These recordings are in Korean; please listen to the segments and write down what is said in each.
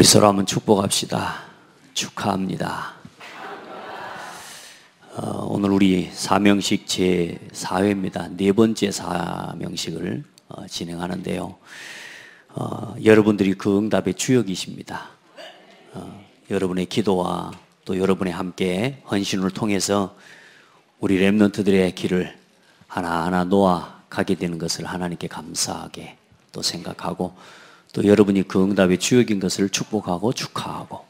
우리 서로 한번 축복합시다. 축하합니다. 오늘 우리 사명식 제4회입니다. 네 번째 사명식을 진행하는데요. 여러분들이 그 응답의 주역이십니다. 여러분의 기도와 또 여러분의 함께 헌신을 통해서 우리 렘넌트들의 길을 하나하나 놓아 가게 되는 것을 하나님께 감사하게 또 생각하고, 또 여러분이 그 응답의 주역인 것을 축복하고 축하하고,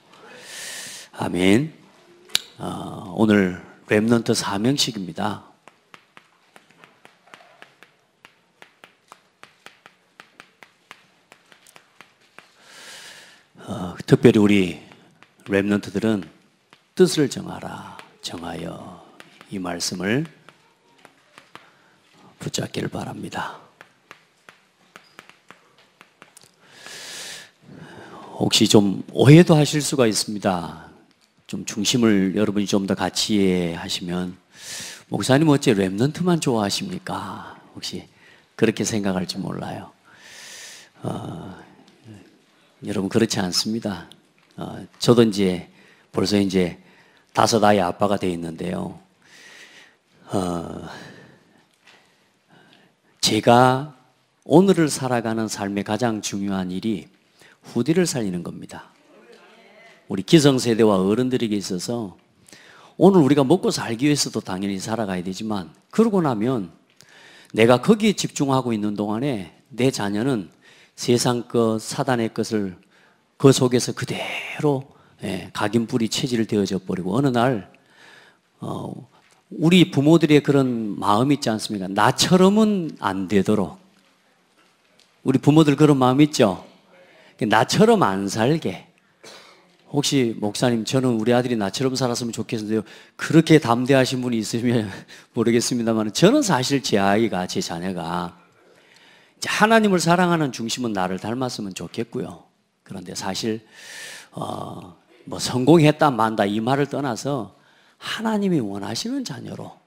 아멘. 오늘 렘넌트 사명식입니다. 특별히 우리 렘넌트들은 뜻을 정하여 이 말씀을 붙잡기를 바랍니다. 혹시 좀 오해도 하실 수가 있습니다. 좀 중심을 여러분이 좀 더 같이 하시면, 목사님 어째 렘넌트만 좋아하십니까? 혹시 그렇게 생각할지 몰라요. 여러분 그렇지 않습니다. 저도 벌써 5아이 아빠가 되어 있는데요. 제가 오늘을 살아가는 삶의 가장 중요한 일이 후대를 살리는 겁니다. 우리 기성세대와 어른들에게 있어서 오늘 우리가 먹고 살기 위해서도 당연히 살아가야 되지만, 그러고 나면 내가 거기에 집중하고 있는 동안에 내 자녀는 세상 것, 사단의 것을 그 속에서 그대로 각인뿌리 체질 되어져 버리고, 어느 날 우리 부모들의 그런 마음이 있지 않습니까? 나처럼은 안 되도록. 우리 부모들 그런 마음 있죠? 나처럼 안 살게. 혹시 목사님, 저는 우리 아들이 나처럼 살았으면 좋겠는데요, 그렇게 담대하신 분이 있으면 모르겠습니다만, 저는 사실 제 아이가, 제 자녀가 하나님을 사랑하는 중심은 나를 닮았으면 좋겠고요. 그런데 사실 뭐 성공했다 만다 이 말을 떠나서 하나님이 원하시는 자녀로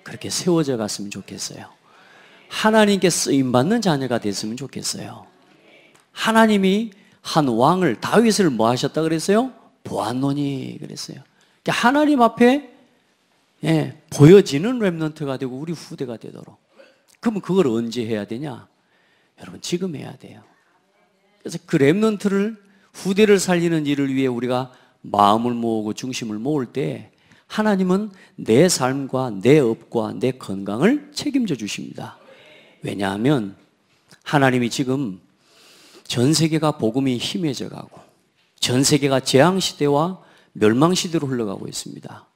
그렇게 세워져 갔으면 좋겠어요. 하나님께 쓰임받는 자녀가 됐으면 좋겠어요. 하나님이 한 왕을, 다윗을 뭐 하셨다 그랬어요? 보았노니 그랬어요. 그러니까 하나님 앞에 보여지는 렘넌트가 되고 우리 후대가 되도록. 그러면 그걸 언제 해야 되냐? 여러분 지금 해야 돼요. 그래서 그 렘넌트를, 후대를 살리는 일을 위해 우리가 마음을 모으고 중심을 모을 때 하나님은 내 삶과 내 업과 내 건강을 책임져 주십니다. 왜냐하면 하나님이 지금 전 세계가 복음이 희미해져 가고 전 세계가 재앙시대와 멸망시대로 흘러가고 있습니다.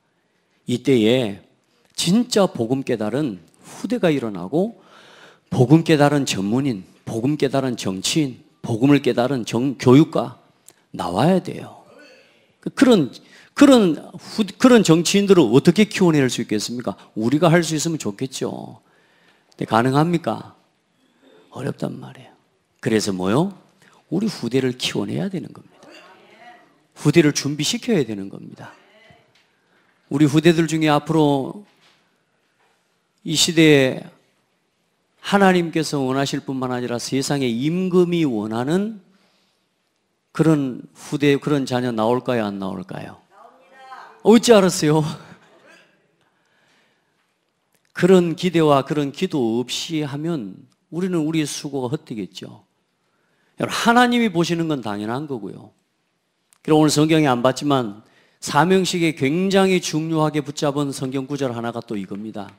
이때에 진짜 복음 깨달은 후대가 일어나고, 복음 깨달은 전문인, 복음 깨달은 정치인, 복음을 깨달은 교육가 나와야 돼요. 그런 정치인들을 어떻게 키워낼 수 있겠습니까? 우리가 할 수 있으면 좋겠죠. 근데 가능합니까? 어렵단 말이에요. 그래서 뭐요? 우리 후대를 키워내야 되는 겁니다. 후대를 준비시켜야 되는 겁니다. 우리 후대들 중에 앞으로 이 시대에 하나님께서 원하실 뿐만 아니라 세상에 임금이 원하는 그런 후대, 그런 자녀 나올까요? 안 나올까요? 어찌 알았어요? 그런 기대와 그런 기도 없이 하면 우리는 우리의 수고가 헛되겠죠. 하나님이 보시는 건 당연한 거고요. 그리고 오늘 성경에 안 봤지만 사명식에 굉장히 중요하게 붙잡은 성경 구절 하나가 또 이겁니다.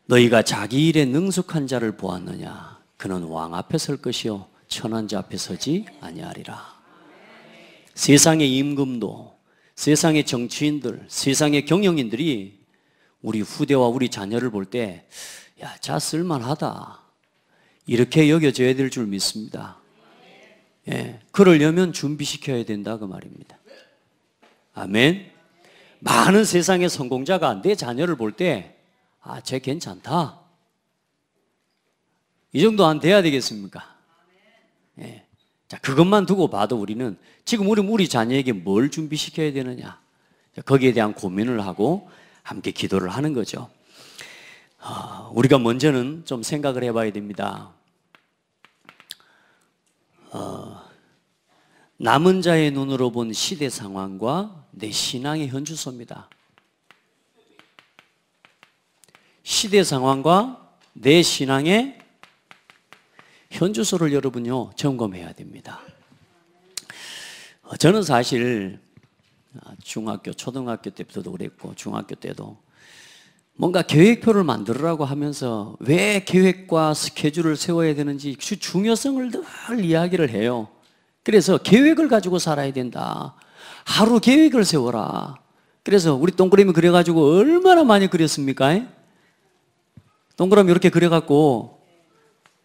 너희가 자기 일에 능숙한 자를 보았느냐? 그는 왕 앞에 설 것이요 천한 자 앞에 서지 아니하리라. 세상의 임금도, 세상의 정치인들, 세상의 경영인들이 우리 후대와 우리 자녀를 볼 때, 야, 자 쓸만하다, 이렇게 여겨져야 될 줄 믿습니다. 그러려면 준비시켜야 된다 그 말입니다. 아멘. 많은 세상의 성공자가 내 자녀를 볼 때, 아, 쟤 괜찮다, 이 정도 안 돼야 되겠습니까? 자, 그것만 두고 봐도 우리는 지금 우리 자녀에게 뭘 준비시켜야 되느냐, 거기에 대한 고민을 하고 함께 기도를 하는 거죠. 우리가 먼저는 좀 생각을 해봐야 됩니다. 남은 자의 눈으로 본 시대 상황과 내 신앙의 현주소입니다. 시대 상황과 내 신앙의 현주소를 여러분요 점검해야 됩니다. 저는 사실 중학교, 초등학교 때부터도 그랬고 중학교 때도 뭔가 계획표를 만들으라고 하면서 왜 계획과 스케줄을 세워야 되는지 그 중요성을 늘 이야기를 해요. 그래서 계획을 가지고 살아야 된다. 하루 계획을 세워라. 그래서 우리 동그라미 그려가지고 얼마나 많이 그렸습니까? 동그라미 이렇게 그려갖고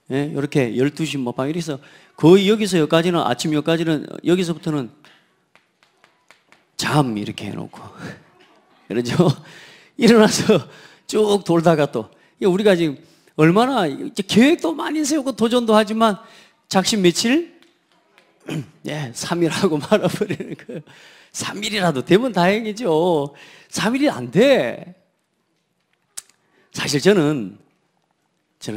이렇게 12시 뭐 방 이래서 거의 여기서 여기까지는 아침 여기까지는 여기서부터는 잠 이렇게 해놓고 그러죠. 일어나서 쭉 돌다가 또 우리가 지금 얼마나 이제 계획도 많이 세우고 도전도 하지만 작심 며칠? 3일 하고 말아버리는 거예요. 3일이라도 되면 다행이죠. 3일이 안 돼. 사실 저는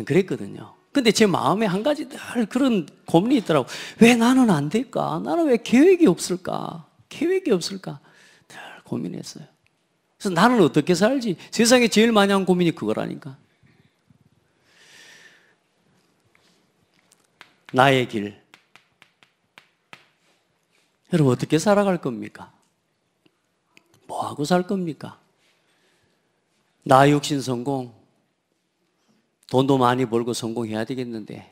그랬거든요. 근데 제 마음에 한 가지 늘 그런 고민이 있더라고. 왜 나는 안 될까? 나는 왜 계획이 없을까? 계획이 없을까? 늘 고민했어요. 그래서 나는 어떻게 살지? 세상에 제일 많이 한 고민이 그거라니까. 나의 길. 여러분 어떻게 살아갈 겁니까? 뭐하고 살 겁니까? 나 육신 성공. 돈도 많이 벌고 성공해야 되겠는데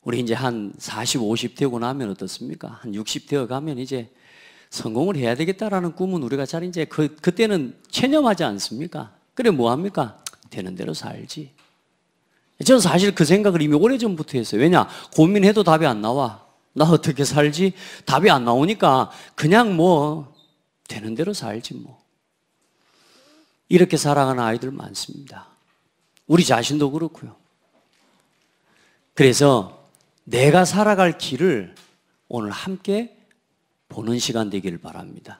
우리 이제 한 40, 50 되고 나면 어떻습니까? 한 60 되어 가면 이제 성공을 해야 되겠다라는 꿈은 우리가 잘 이제 그때는 체념하지 않습니까? 그래 뭐 합니까? 되는 대로 살지. 저는 사실 그 생각을 이미 오래전부터 했어요. 왜냐? 고민해도 답이 안 나와. 나 어떻게 살지? 답이 안 나오니까 그냥 뭐 되는 대로 살지 뭐. 이렇게 살아가는 아이들 많습니다. 우리 자신도 그렇고요. 그래서 내가 살아갈 길을 오늘 함께 보는 시간 되기를 바랍니다.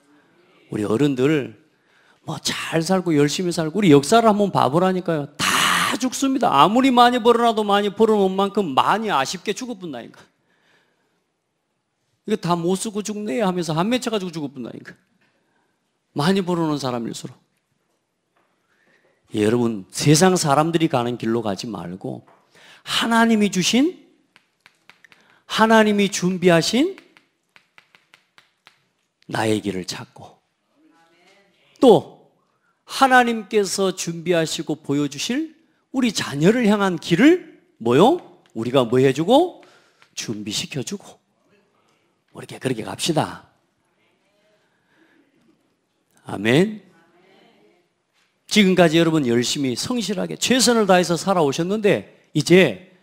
우리 어른들 뭐 잘 살고 열심히 살고 우리 역사를 한번 봐보라니까요. 다 죽습니다. 아무리 많이 벌어놔도 많이 벌어놓은 만큼 많이 아쉽게 죽어본다니까. 이거 다 못 쓰고 죽네 하면서 한 맺혀 가지고 죽어본다니까. 많이 벌어놓은 사람일수록. 예, 여러분 세상 사람들이 가는 길로 가지 말고 하나님이 주신 하나님이 준비하신 나의 길을 찾고 또 하나님께서 준비하시고 보여주실 우리 자녀를 향한 길을 뭐요? 우리가 뭐 해주고? 준비시켜주고 우리가 그렇게 갑시다. 아멘. 지금까지 여러분 열심히 성실하게 최선을 다해서 살아오셨는데 이제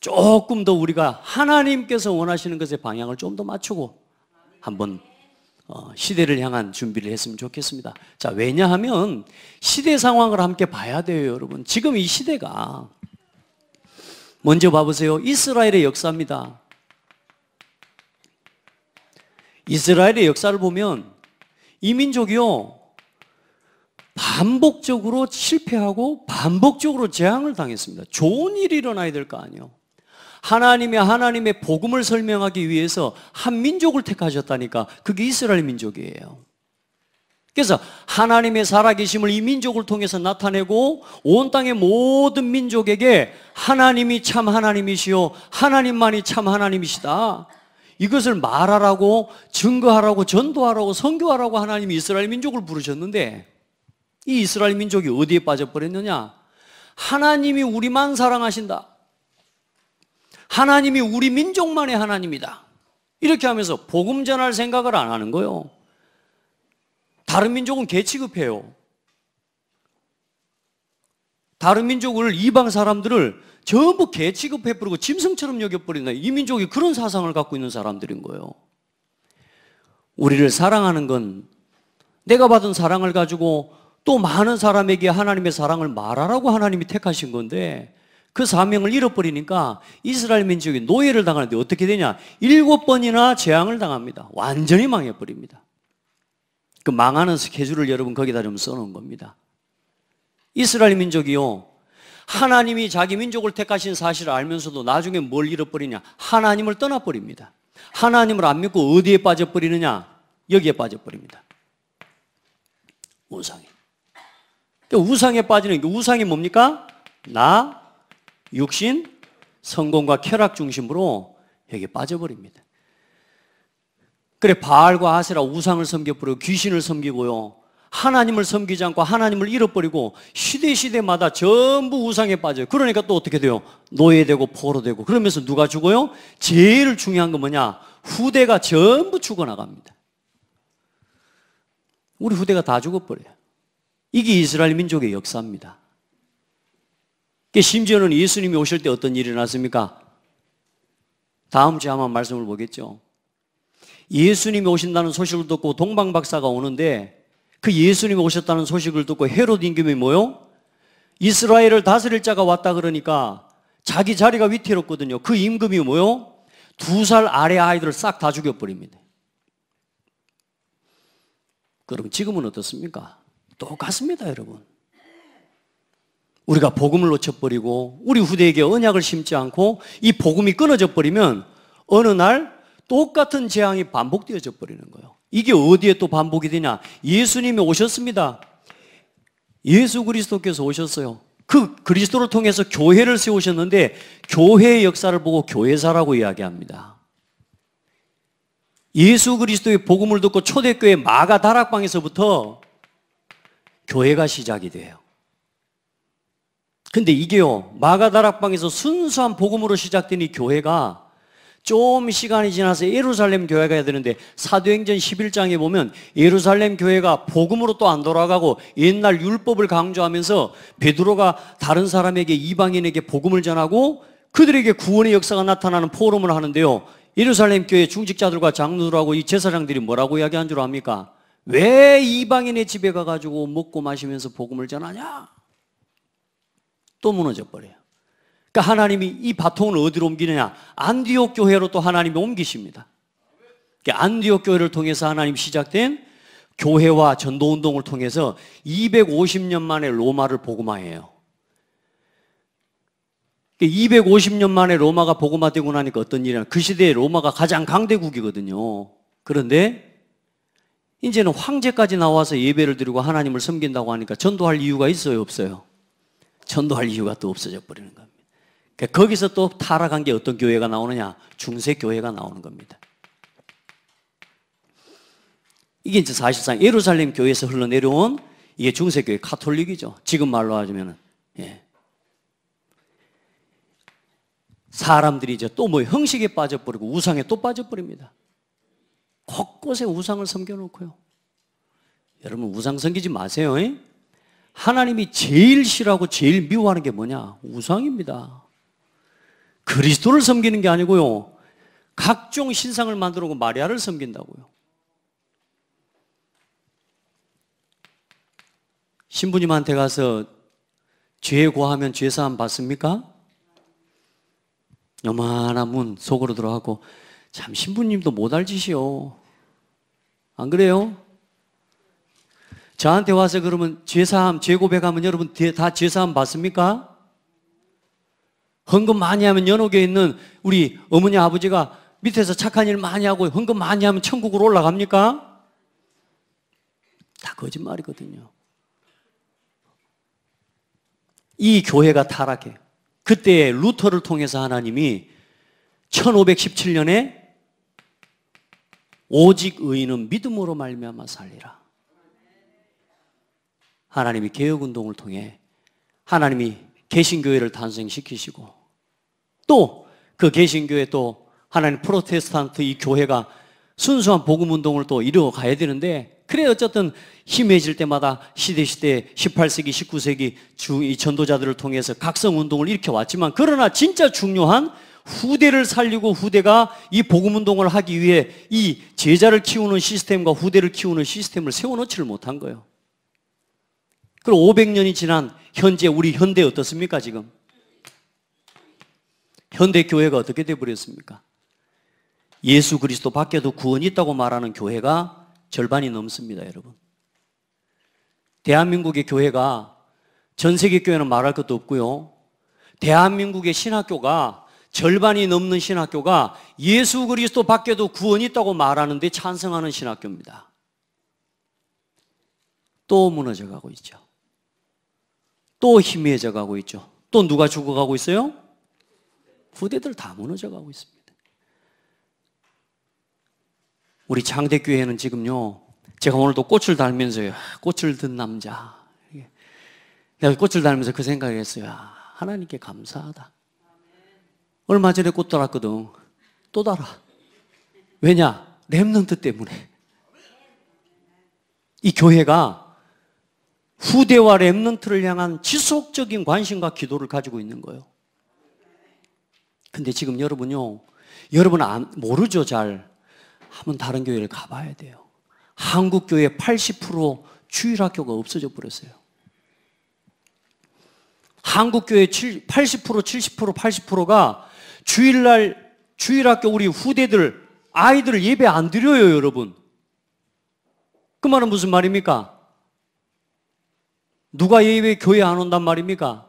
조금 더 우리가 하나님께서 원하시는 것의 방향을 좀 더 맞추고 한번 시대를 향한 준비를 했으면 좋겠습니다. 자, 왜냐하면 시대 상황을 함께 봐야 돼요, 여러분. 지금 이 시대가 먼저 봐보세요. 이스라엘의 역사입니다. 이스라엘의 역사를 보면 이 민족이요 반복적으로 실패하고 반복적으로 재앙을 당했습니다. 좋은 일이 일어나야 될 거 아니에요. 하나님의 복음을 설명하기 위해서 한 민족을 택하셨다니까 그게 이스라엘 민족이에요. 그래서 하나님의 살아계심을 이 민족을 통해서 나타내고 온 땅의 모든 민족에게 하나님이 참 하나님이시요 하나님만이 참 하나님이시다. 이것을 말하라고 증거하라고 전도하라고 선교하라고 하나님이 이스라엘 민족을 부르셨는데 이 이스라엘 민족이 어디에 빠져버렸느냐? 하나님이 우리만 사랑하신다. 하나님이 우리 민족만의 하나님이다. 이렇게 하면서 복음 전할 생각을 안 하는 거예요. 다른 민족은 개 취급해요. 다른 민족을 이방 사람들을 전부 개 취급해버리고 짐승처럼 여겨버린다. 이 민족이 그런 사상을 갖고 있는 사람들인 거예요. 우리를 사랑하는 건 내가 받은 사랑을 가지고 또 많은 사람에게 하나님의 사랑을 말하라고 하나님이 택하신 건데 그 사명을 잃어버리니까 이스라엘 민족이 노예를 당하는데 어떻게 되냐? 7번이나 재앙을 당합니다. 완전히 망해버립니다. 그 망하는 스케줄을 여러분 거기다 좀 써놓은 겁니다. 이스라엘 민족이요 하나님이 자기 민족을 택하신 사실을 알면서도 나중에 뭘 잃어버리냐? 하나님을 떠나버립니다. 하나님을 안 믿고 어디에 빠져버리느냐? 여기에 빠져버립니다. 우상에. 우상에 빠지는 게, 우상이 뭡니까? 나, 육신, 성공과 쾌락 중심으로 여기에 빠져버립니다. 그래, 바알과 아세라 우상을 섬겨버리고 귀신을 섬기고요, 하나님을 섬기지 않고 하나님을 잃어버리고 시대마다 전부 우상에 빠져요. 그러니까 또 어떻게 돼요? 노예되고 포로되고. 그러면서 누가 죽어요? 제일 중요한 건 뭐냐? 후대가 전부 죽어나갑니다. 우리 후대가 다 죽어버려요. 이게 이스라엘 민족의 역사입니다. 심지어는 예수님이 오실 때 어떤 일이 났습니까? 다음 주에 한번 말씀을 보겠죠. 예수님이 오신다는 소식을 듣고 동방박사가 오는데, 그 예수님이 오셨다는 소식을 듣고 헤롯 임금이 뭐요? 이스라엘을 다스릴 자가 왔다 그러니까 자기 자리가 위태롭거든요. 그 임금이 뭐요? 2살 아래 아이들을 싹 다 죽여버립니다. 그럼 지금은 어떻습니까? 똑같습니다, 여러분. 우리가 복음을 놓쳐버리고 우리 후대에게 언약을 심지 않고 이 복음이 끊어져 버리면 어느 날 똑같은 재앙이 반복되어져 버리는 거예요. 이게 어디에 또 반복이 되냐? 예수님이 오셨습니다. 예수 그리스도께서 오셨어요. 그 그리스도를 통해서 교회를 세우셨는데 교회의 역사를 보고 교회사라고 이야기합니다. 예수 그리스도의 복음을 듣고 초대교회 마가 다락방에서부터 교회가 시작이 돼요. 근데 이게요, 마가 다락방에서 순수한 복음으로 시작된 이 교회가 좀 시간이 지나서 예루살렘 교회가 해야 되는데, 사도행전 11장에 보면 예루살렘 교회가 복음으로 또 안 돌아가고 옛날 율법을 강조하면서 베드로가 다른 사람에게, 이방인에게 복음을 전하고 그들에게 구원의 역사가 나타나는 포럼을 하는데요, 예루살렘 교회 중직자들과 장로들하고 이 제사장들이 뭐라고 이야기한 줄 압니까? 왜 이방인의 집에 가가지고 먹고 마시면서 복음을 전하냐? 또 무너져 버려요. 그러니까 하나님이 이 바통을 어디로 옮기느냐? 안디옥 교회로 또 하나님이 옮기십니다. 그러니까 안디옥 교회를 통해서 하나님 시작된 교회와 전도운동을 통해서 250년 만에 로마를 복음화해요. 250년 만에 로마가 복음화되고 나니까 어떤 일이냐? 그 시대에 로마가 가장 강대국이거든요. 그런데 이제는 황제까지 나와서 예배를 드리고 하나님을 섬긴다고 하니까 전도할 이유가 있어요, 없어요? 전도할 이유가 또 없어져 버리는 겁니다. 그러니까 거기서 또 타락한 게 어떤 교회가 나오느냐? 중세교회가 나오는 겁니다. 이게 이제 사실상 예루살렘 교회에서 흘러내려온 이게 중세교회 카톨릭이죠. 지금 말로 하자면은. 예. 사람들이 이제 또 뭐 형식에 빠져버리고 우상에 또 빠져버립니다. 곳곳에 우상을 섬겨놓고요. 여러분, 우상 섬기지 마세요. 하나님이 제일 싫어하고 제일 미워하는 게 뭐냐? 우상입니다. 그리스도를 섬기는 게 아니고요, 각종 신상을 만들어 놓고 마리아를 섬긴다고요. 신부님한테 가서 죄 고하면 죄사함 받습니까? 요만한 문 속으로 들어가고, 참 신부님도 못할 짓이요. 안 그래요? 저한테 와서 그러면 죄사함, 죄 고백하면 여러분 다 죄사함 받습니까? 헌금 많이 하면 연옥에 있는 우리 어머니 아버지가 밑에서 착한 일 많이 하고 헌금 많이 하면 천국으로 올라갑니까? 다 거짓말이거든요. 이 교회가 타락해요. 그때 루터를 통해서 하나님이 1517년에 오직 의인은 믿음으로 말미암아 살리라. 하나님이 개혁운동을 통해 하나님이 개신교회를 탄생시키시고, 또 그 개신교회 또 하나님 프로테스탄트 이 교회가 순수한 복음운동을 또 이루어가야 되는데, 그래 어쨌든 힘해질 때마다 시대 18세기 19세기 이 전도자들을 통해서 각성운동을 일으켜왔지만, 그러나 진짜 중요한 후대를 살리고 후대가 이 복음운동을 하기 위해 이 제자를 키우는 시스템과 후대를 키우는 시스템을 세워놓지를 못한 거예요. 그리고 500년이 지난 현재 우리 현대 어떻습니까? 지금 현대 교회가 어떻게 되어버렸습니까? 예수 그리스도 밖에도 구원이 있다고 말하는 교회가 절반이 넘습니다, 여러분. 대한민국의 교회가 전 세계 교회는 말할 것도 없고요, 대한민국의 신학교가 절반이 넘는 신학교가 예수 그리스도 밖에도 구원이 있다고 말하는데 찬성하는 신학교입니다. 또 무너져 가고 있죠. 또 희미해져 가고 있죠. 또 누가 죽어가고 있어요? 후대들 다 무너져 가고 있습니다. 우리 장대교회는 지금요, 제가 오늘도 꽃을 달면서요, 꽃을 든 남자. 내가 꽃을 달면서 그 생각을 했어요. 하나님께 감사하다. 얼마 전에 꽃 달았거든. 또 달아. 왜냐? 렘넌트 때문에. 이 교회가 후대와 렘넌트를 향한 지속적인 관심과 기도를 가지고 있는 거예요. 근데 지금 여러분요, 여러분 모르죠, 잘. 한번 다른 교회를 가봐야 돼요. 한국 교회 80% 주일학교가 없어져 버렸어요. 한국 교회 80%, 70%, 80%가 주일날 주일학교 우리 후대들 아이들 예배 안 드려요, 여러분. 그 말은 무슨 말입니까? 누가 예배 교회 안 온단 말입니까?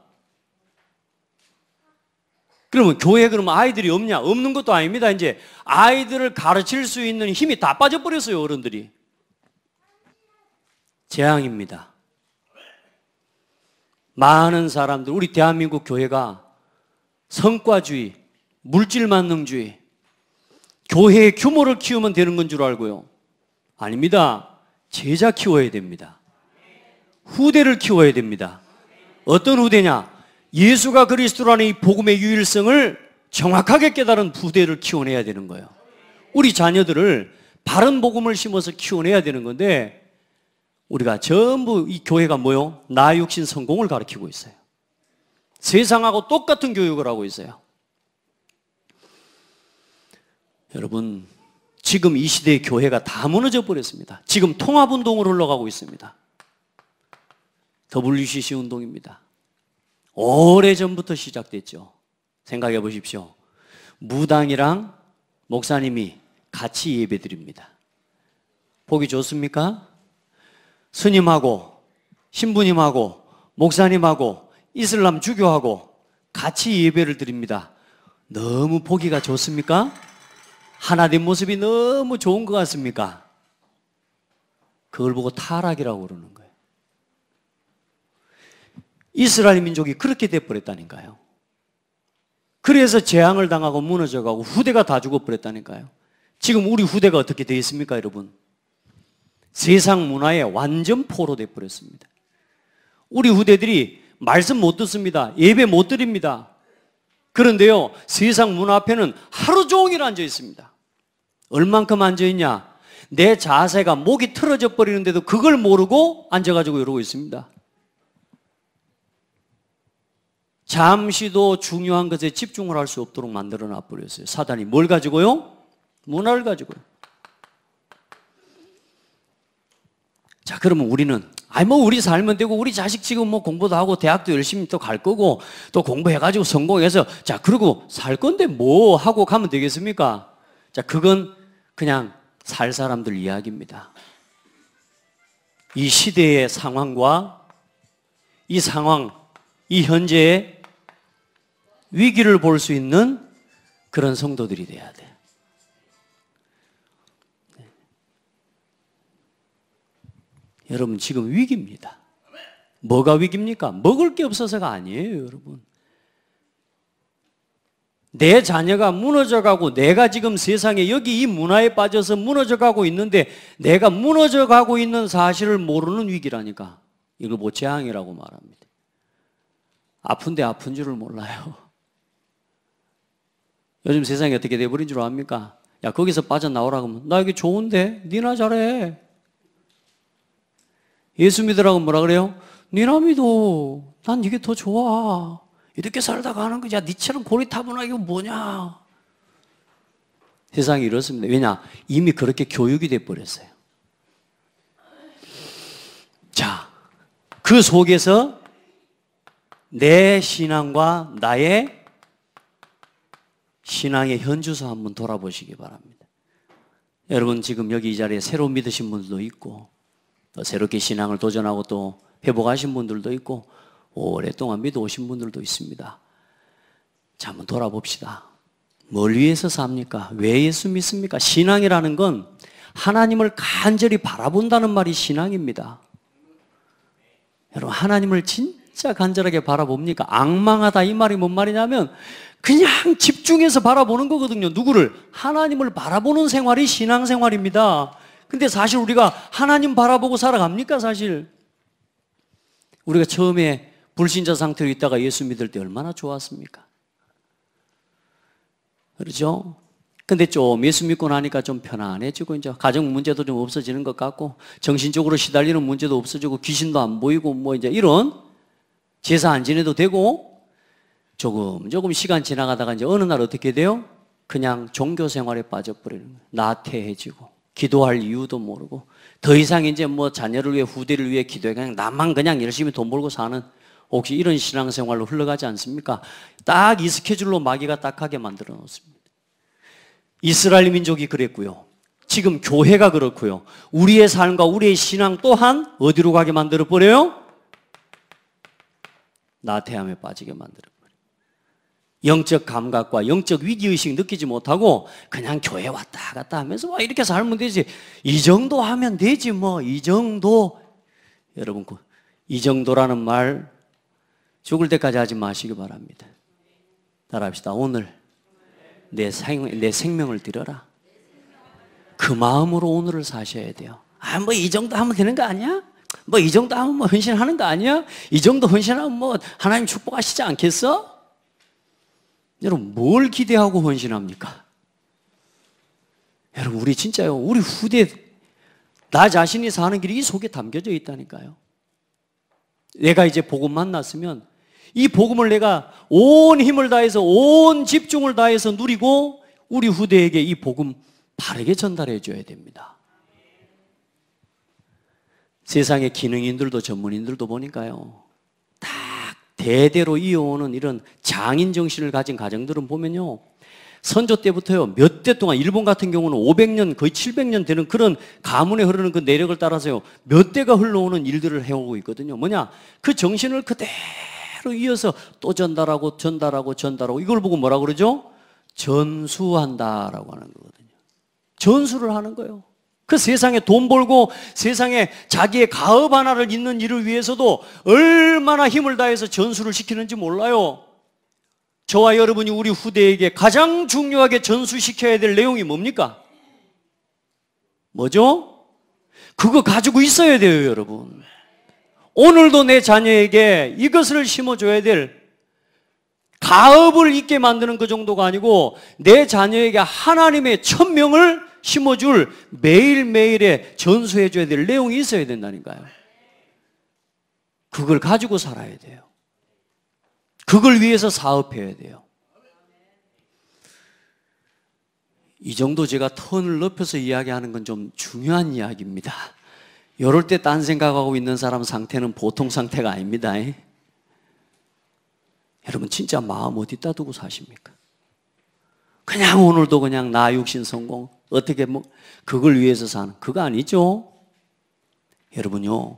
그러면 교회 그러면 아이들이 없냐? 없는 것도 아닙니다. 이제 아이들을 가르칠 수 있는 힘이 다 빠져버렸어요, 어른들이. 재앙입니다. 많은 사람들, 우리 대한민국 교회가 성과주의, 물질만능주의, 교회의 규모를 키우면 되는 건 줄 알고요. 아닙니다. 제자 키워야 됩니다. 후대를 키워야 됩니다. 어떤 후대냐? 예수가 그리스도라는 이 복음의 유일성을 정확하게 깨달은 후대를 키워내야 되는 거예요. 우리 자녀들을 바른 복음을 심어서 키워내야 되는 건데, 우리가 전부 이 교회가 뭐요? 나 육신 성공을 가르치고 있어요. 세상하고 똑같은 교육을 하고 있어요. 여러분, 지금 이 시대의 교회가 다 무너져 버렸습니다. 지금 통합운동으로 흘러가고 있습니다. WCC 운동입니다. 오래전부터 시작됐죠. 생각해 보십시오. 무당이랑 목사님이 같이 예배드립니다. 보기 좋습니까? 스님하고 신부님하고 목사님하고 이슬람 주교하고 같이 예배를 드립니다. 너무 보기가 좋습니까? 하나 된 모습이 너무 좋은 것 같습니까? 그걸 보고 타락이라고 그러는 거예요. 이스라엘 민족이 그렇게 돼버렸다니까요. 그래서 재앙을 당하고 무너져가고 후대가 다 죽어버렸다니까요. 지금 우리 후대가 어떻게 되어 있습니까, 여러분? 세상 문화에 완전 포로 돼버렸습니다. 우리 후대들이 말씀 못 듣습니다. 예배 못 드립니다. 그런데요, 세상 문화 앞에는 하루 종일 앉아 있습니다. 얼만큼 앉아 있냐? 내 자세가 목이 틀어져 버리는데도 그걸 모르고 앉아가지고 이러고 있습니다. 잠시도 중요한 것에 집중을 할 수 없도록 만들어 놔버렸어요. 사단이 뭘 가지고요? 문화를 가지고요. 자, 그러면 우리는 우리 살면 되고, 우리 자식 지금 공부도 하고 대학도 열심히 또 갈 거고, 또 공부해가지고 성공해서, 자, 그러고 살 건데 뭐 하고 가면 되겠습니까? 자, 그건 그냥 살 사람들 이야기입니다. 이 시대의 상황과 이 상황, 이 현재의 위기를 볼 수 있는 그런 성도들이 돼야 돼. 여러분, 지금 위기입니다. 뭐가 위기입니까? 먹을 게 없어서가 아니에요, 여러분. 내 자녀가 무너져가고, 내가 지금 세상에 여기 이 문화에 빠져서 무너져가고 있는데, 내가 무너져가고 있는 사실을 모르는 위기라니까. 이걸 뭐 재앙이라고 말합니다. 아픈데 아픈 줄을 몰라요. 요즘 세상이 어떻게 돼버린 줄 압니까? 야, 거기서 빠져나오라고 하면, 나 여기 좋은데? 니나 잘해. 예수 믿으라고 뭐라 그래요? 니나 믿어. 난 이게 더 좋아. 이렇게 살다가 하는 거지. 야, 니처럼 고리타분하게 이거 뭐냐. 세상이 이렇습니다. 왜냐? 이미 그렇게 교육이 돼버렸어요. 자, 그 속에서 내 신앙과 나의 신앙의 현주소 한번 돌아보시기 바랍니다. 여러분, 지금 여기 이 자리에 새로 믿으신 분들도 있고, 또 새롭게 신앙을 도전하고 또 회복하신 분들도 있고, 오랫동안 믿어오신 분들도 있습니다. 자, 한번 돌아봅시다. 뭘 위해서 삽니까? 왜 예수 믿습니까? 신앙이라는 건 하나님을 간절히 바라본다는 말이 신앙입니다. 여러분, 하나님을 진짜 간절하게 바라봅니까? 앙망하다 이 말이 뭔 말이냐면 그냥 집중해서 바라보는 거거든요. 누구를? 하나님을 바라보는 생활이 신앙생활입니다. 근데 사실 우리가 하나님 바라보고 살아갑니까? 사실 우리가 처음에 불신자 상태로 있다가 예수 믿을 때 얼마나 좋았습니까? 그렇죠? 근데 좀 예수 믿고 나니까 좀 편안해지고 이제 가정 문제도 좀 없어지는 것 같고 정신적으로 시달리는 문제도 없어지고 귀신도 안 보이고 뭐 이제 이런 제사 안 지내도 되고 조금 시간 지나가다가 이제 어느 날 어떻게 돼요? 그냥 종교 생활에 빠져버리는 거예요. 나태해지고 기도할 이유도 모르고 더 이상 이제 뭐 자녀를 위해 후대를 위해 기도해 그냥 나만 그냥 열심히 돈 벌고 사는 혹시 이런 신앙생활로 흘러가지 않습니까? 딱 이 스케줄로 마귀가 딱하게 만들어 놓습니다. 이스라엘 민족이 그랬고요. 지금 교회가 그렇고요. 우리의 삶과 우리의 신앙 또한 어디로 가게 만들어 버려요? 나태함에 빠지게 만들어 버려요. 영적 감각과 영적 위기의식 느끼지 못하고 그냥 교회 왔다 갔다 하면서 와 이렇게 살면 되지. 이 정도 하면 되지 뭐. 이 정도. 여러분 이 정도라는 말 죽을 때까지 하지 마시기 바랍니다. 따라합시다. 오늘 내 생명을 드려라. 그 마음으로 오늘을 사셔야 돼요. 아, 뭐 이 정도 하면 되는 거 아니야? 뭐 이 정도 하면 뭐 헌신하는 거 아니야? 이 정도 헌신하면 뭐 하나님 축복하시지 않겠어? 여러분 뭘 기대하고 헌신합니까? 여러분 우리 진짜요. 우리 후대 나 자신이 사는 길이 이 속에 담겨져 있다니까요. 내가 이제 복음 만났으면 이 복음을 내가 온 힘을 다해서 온 집중을 다해서 누리고 우리 후대에게 이 복음 바르게 전달해 줘야 됩니다. 세상의 기능인들도 전문인들도 보니까요. 딱 대대로 이어오는 이런 장인 정신을 가진 가정들은 보면요. 선조 때부터요. 몇 대 동안 일본 같은 경우는 500년 거의 700년 되는 그런 가문에 흐르는 그 내력을 따라서요. 몇 대가 흘러오는 일들을 해오고 있거든요. 뭐냐? 그 정신을 그대로 이어서 또 전달하고 이걸 보고 뭐라 그러죠? 전수한다라고 하는 거거든요. 전수를 하는 거예요. 그 세상에 돈 벌고 세상에 자기의 가업 하나를 잇는 일을 위해서도 얼마나 힘을 다해서 전수를 시키는지 몰라요. 저와 여러분이 우리 후대에게 가장 중요하게 전수시켜야 될 내용이 뭡니까? 뭐죠? 그거 가지고 있어야 돼요, 여러분. 오늘도 내 자녀에게 이것을 심어줘야 될 가업을 있게 만드는 그 정도가 아니고 내 자녀에게 하나님의 천명을 심어줄 매일매일에 전수해줘야 될 내용이 있어야 된다니까요. 그걸 가지고 살아야 돼요. 그걸 위해서 사업해야 돼요. 이 정도 제가 턴을 높여서 이야기하는 건 좀 중요한 이야기입니다. 이럴 때 딴 생각하고 있는 사람 상태는 보통 상태가 아닙니다. 여러분 진짜 마음 어디다 두고 사십니까? 그냥 오늘도 그냥 나 육신 성공 어떻게 뭐 그걸 위해서 사는 그거 아니죠? 여러분요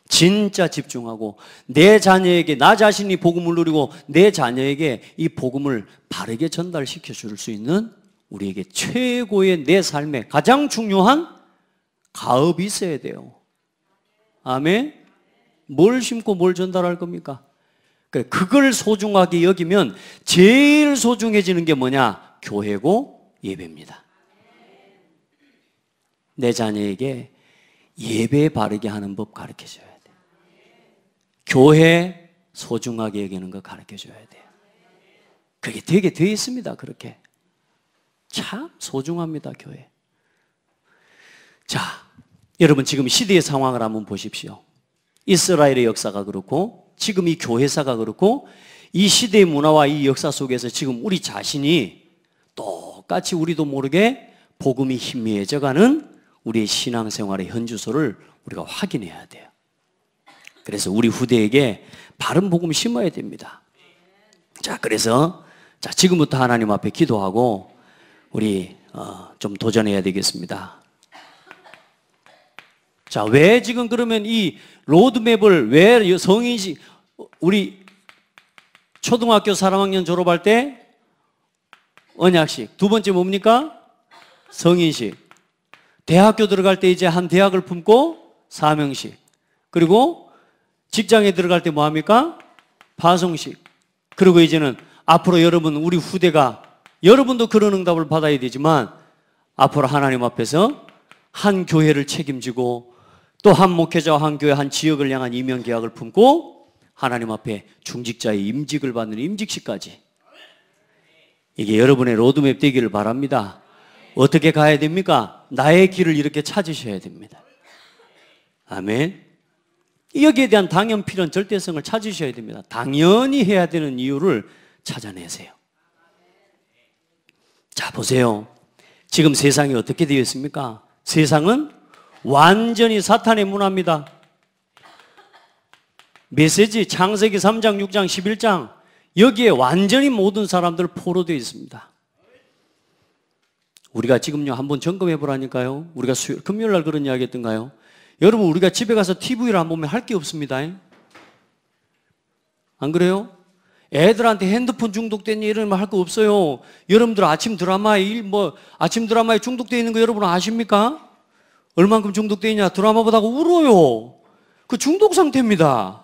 진짜 집중하고 내 자녀에게 나 자신이 복음을 누리고 내 자녀에게 이 복음을 바르게 전달시켜 줄 수 있는 우리에게 최고의 내 삶에 가장 중요한 가업이 있어야 돼요. 아멘? 뭘 심고 뭘 전달할 겁니까? 그걸 소중하게 여기면 제일 소중해지는 게 뭐냐? 교회고 예배입니다. 내 자녀에게 예배 바르게 하는 법 가르쳐줘야 돼요. 교회 소중하게 여기는 거 가르쳐줘야 돼요. 그게 되게 돼 있습니다. 그렇게 참 소중합니다. 교회. 자, 여러분 지금 시대의 상황을 한번 보십시오. 이스라엘의 역사가 그렇고 지금 이 교회사가 그렇고 이 시대의 문화와 이 역사 속에서 지금 우리 자신이 똑같이 우리도 모르게 복음이 희미해져가는 우리의 신앙생활의 현주소를 우리가 확인해야 돼요. 그래서 우리 후대에게 바른 복음 심어야 됩니다. 자, 그래서 지금부터 하나님 앞에 기도하고 우리 좀 도전해야 되겠습니다. 자, 왜 지금 그러면 이 로드맵을 왜 성인식 우리 초등학교 3학년 졸업할 때 언약식. 두 번째 뭡니까? 성인식. 대학교 들어갈 때 이제 한 대학을 품고 사명식. 그리고 직장에 들어갈 때 뭐합니까? 파송식. 그리고 이제는 앞으로 여러분, 우리 후대가 여러분도 그런 응답을 받아야 되지만 앞으로 하나님 앞에서 한 교회를 책임지고 또 한 목회자와 한 교회, 한 지역을 향한 이면 계약을 품고 하나님 앞에 중직자의 임직을 받는 임직식까지. 이게 여러분의 로드맵 되기를 바랍니다. 어떻게 가야 됩니까? 나의 길을 이렇게 찾으셔야 됩니다. 아멘. 여기에 대한 당연 필연 절대성을 찾으셔야 됩니다. 당연히 해야 되는 이유를 찾아내세요. 자, 보세요. 지금 세상이 어떻게 되어 있습니까? 세상은 완전히 사탄의 문화입니다. 메시지 창세기 3장, 6장, 11장 여기에 완전히 모든 사람들 포로되어 있습니다. 우리가 지금요 한번 점검해 보라니까요. 우리가 금요일 날 그런 이야기 했던가요? 여러분, 우리가 집에 가서 TV를 안 보면 할 게 없습니다. 안 그래요? 애들한테 핸드폰 중독된 일은 할 거 없어요. 여러분들 아침 드라마에 중독되어 있는 거 여러분 아십니까? 얼만큼 중독되어 있냐? 드라마 보다가 울어요. 그 중독 상태입니다.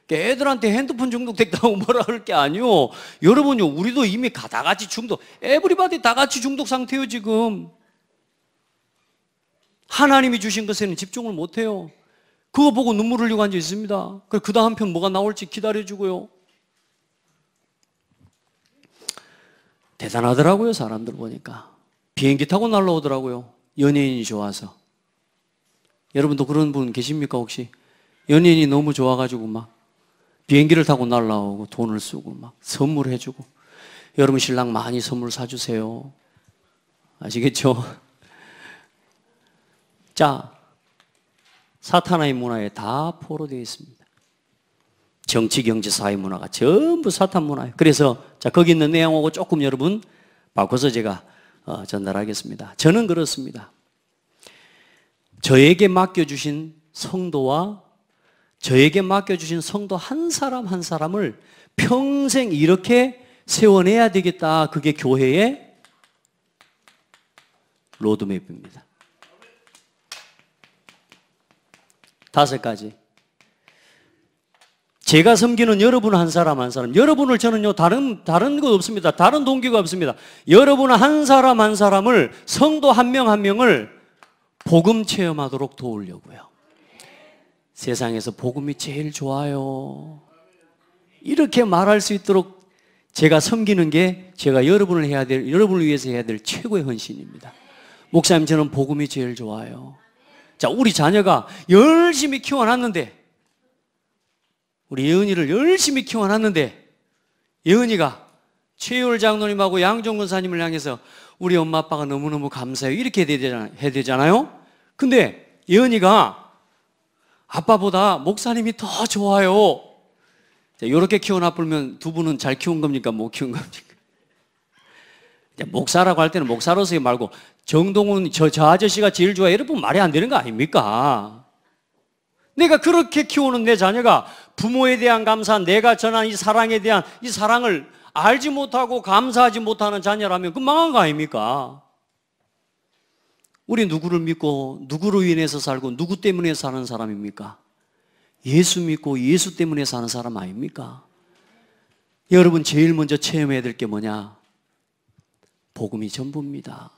애들한테 핸드폰 중독됐다고 뭐라 할 게 아니요. 여러분요, 우리도 이미 다 같이 중독, 에브리바디 다 같이 중독 상태요, 지금. 하나님이 주신 것에는 집중을 못 해요. 그거 보고 눈물 흘리고 앉아 있습니다. 그 다음 편 뭐가 나올지 기다려주고요. 대단하더라고요, 사람들 보니까. 비행기 타고 날라오더라고요. 연예인이 좋아서. 여러분도 그런 분 계십니까, 혹시? 연예인이 너무 좋아가지고 막 비행기를 타고 날라오고 돈을 쓰고 막 선물해주고. 여러분 신랑 많이 선물 사주세요. 아시겠죠? 자, 사탄의 문화에 다 포로되어 있습니다. 정치, 경제, 사회 문화가 전부 사탄 문화예요. 그래서 자, 거기 있는 내용하고 조금 여러분 바꿔서 제가 전달하겠습니다. 저는 그렇습니다. 저에게 맡겨주신 성도와 저에게 맡겨주신 성도 한 사람 한 사람을 평생 이렇게 세워내야 되겠다. 그게 교회의 로드맵입니다. 5가지. 제가 섬기는 여러분 한 사람 한 사람, 여러분을 저는요 다른 것 없습니다. 다른 동기가 없습니다. 여러분 한 사람 한 사람을, 성도 한 명 한 명을 복음 체험하도록 도우려고요. 세상에서 복음이 제일 좋아요. 이렇게 말할 수 있도록 제가 섬기는 게 제가 여러분을 위해서 해야 될 최고의 헌신입니다. 목사님, 저는 복음이 제일 좋아요. 자, 우리 자녀가 열심히 키워놨는데, 우리 예은이를 열심히 키워놨는데, 예은이가 최율 장로님하고 양종 권사님을 향해서 우리 엄마 아빠가 너무너무 감사해요, 이렇게 해야 되잖아요. 근데 예은이가 아빠보다 목사님이 더 좋아요. 이렇게 키워놔보면 두 분은 잘 키운 겁니까? 못 키운 겁니까? 목사라고 할 때는 목사로서 말고 정동훈 저 아저씨가 제일 좋아요, 여러분 말이 안 되는 거 아닙니까? 내가 그렇게 키우는 내 자녀가 부모에 대한 감사, 내가 전한 이 사랑에 대한 이 사랑을 알지 못하고 감사하지 못하는 자녀라면 그 망한 거 아닙니까? 우리 누구를 믿고 누구로 인해서 살고 누구 때문에 사는 사람입니까? 예수 믿고 예수 때문에 사는 사람 아닙니까? 여러분 제일 먼저 체험해야 될 게 뭐냐? 복음이 전부입니다.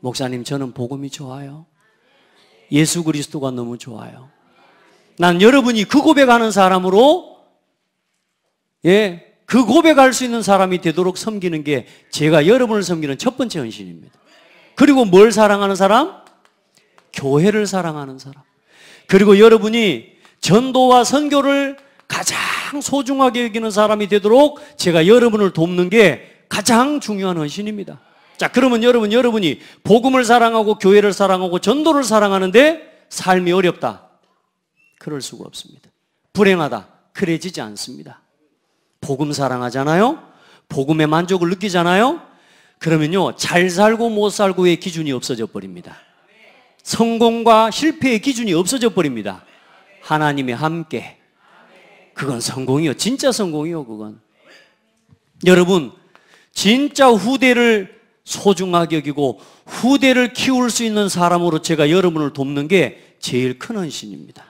목사님, 저는 복음이 좋아요. 예수 그리스도가 너무 좋아요. 난 여러분이 그 고백하는 사람으로, 그 고백할 수 있는 사람이 되도록 섬기는 게 제가 여러분을 섬기는 첫 번째 헌신입니다. 그리고 뭘 사랑하는 사람? 교회를 사랑하는 사람. 그리고 여러분이 전도와 선교를 가장 소중하게 여기는 사람이 되도록 제가 여러분을 돕는 게 가장 중요한 헌신입니다. 자, 그러면 여러분이 복음을 사랑하고 교회를 사랑하고 전도를 사랑하는데 삶이 어렵다. 그럴 수가 없습니다. 불행하다. 그래지지 않습니다. 복음 사랑하잖아요. 복음의 만족을 느끼잖아요. 그러면요, 잘 살고 못 살고의 기준이 없어져 버립니다. 성공과 실패의 기준이 없어져 버립니다. 하나님의 함께. 그건 성공이요. 진짜 성공이요, 그건. 여러분, 진짜 후대를 소중하게 여기고 후대를 키울 수 있는 사람으로 제가 여러분을 돕는 게 제일 큰 헌신입니다.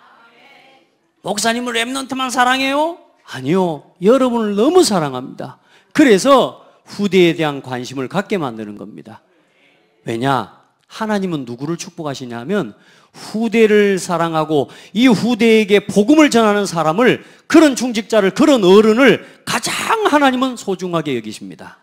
목사님을 랩런트만 사랑해요? 아니요. 여러분을 너무 사랑합니다. 그래서 후대에 대한 관심을 갖게 만드는 겁니다. 왜냐? 하나님은 누구를 축복하시냐면 후대를 사랑하고 이 후대에게 복음을 전하는 사람을, 그런 중직자를, 그런 어른을 가장 하나님은 소중하게 여기십니다.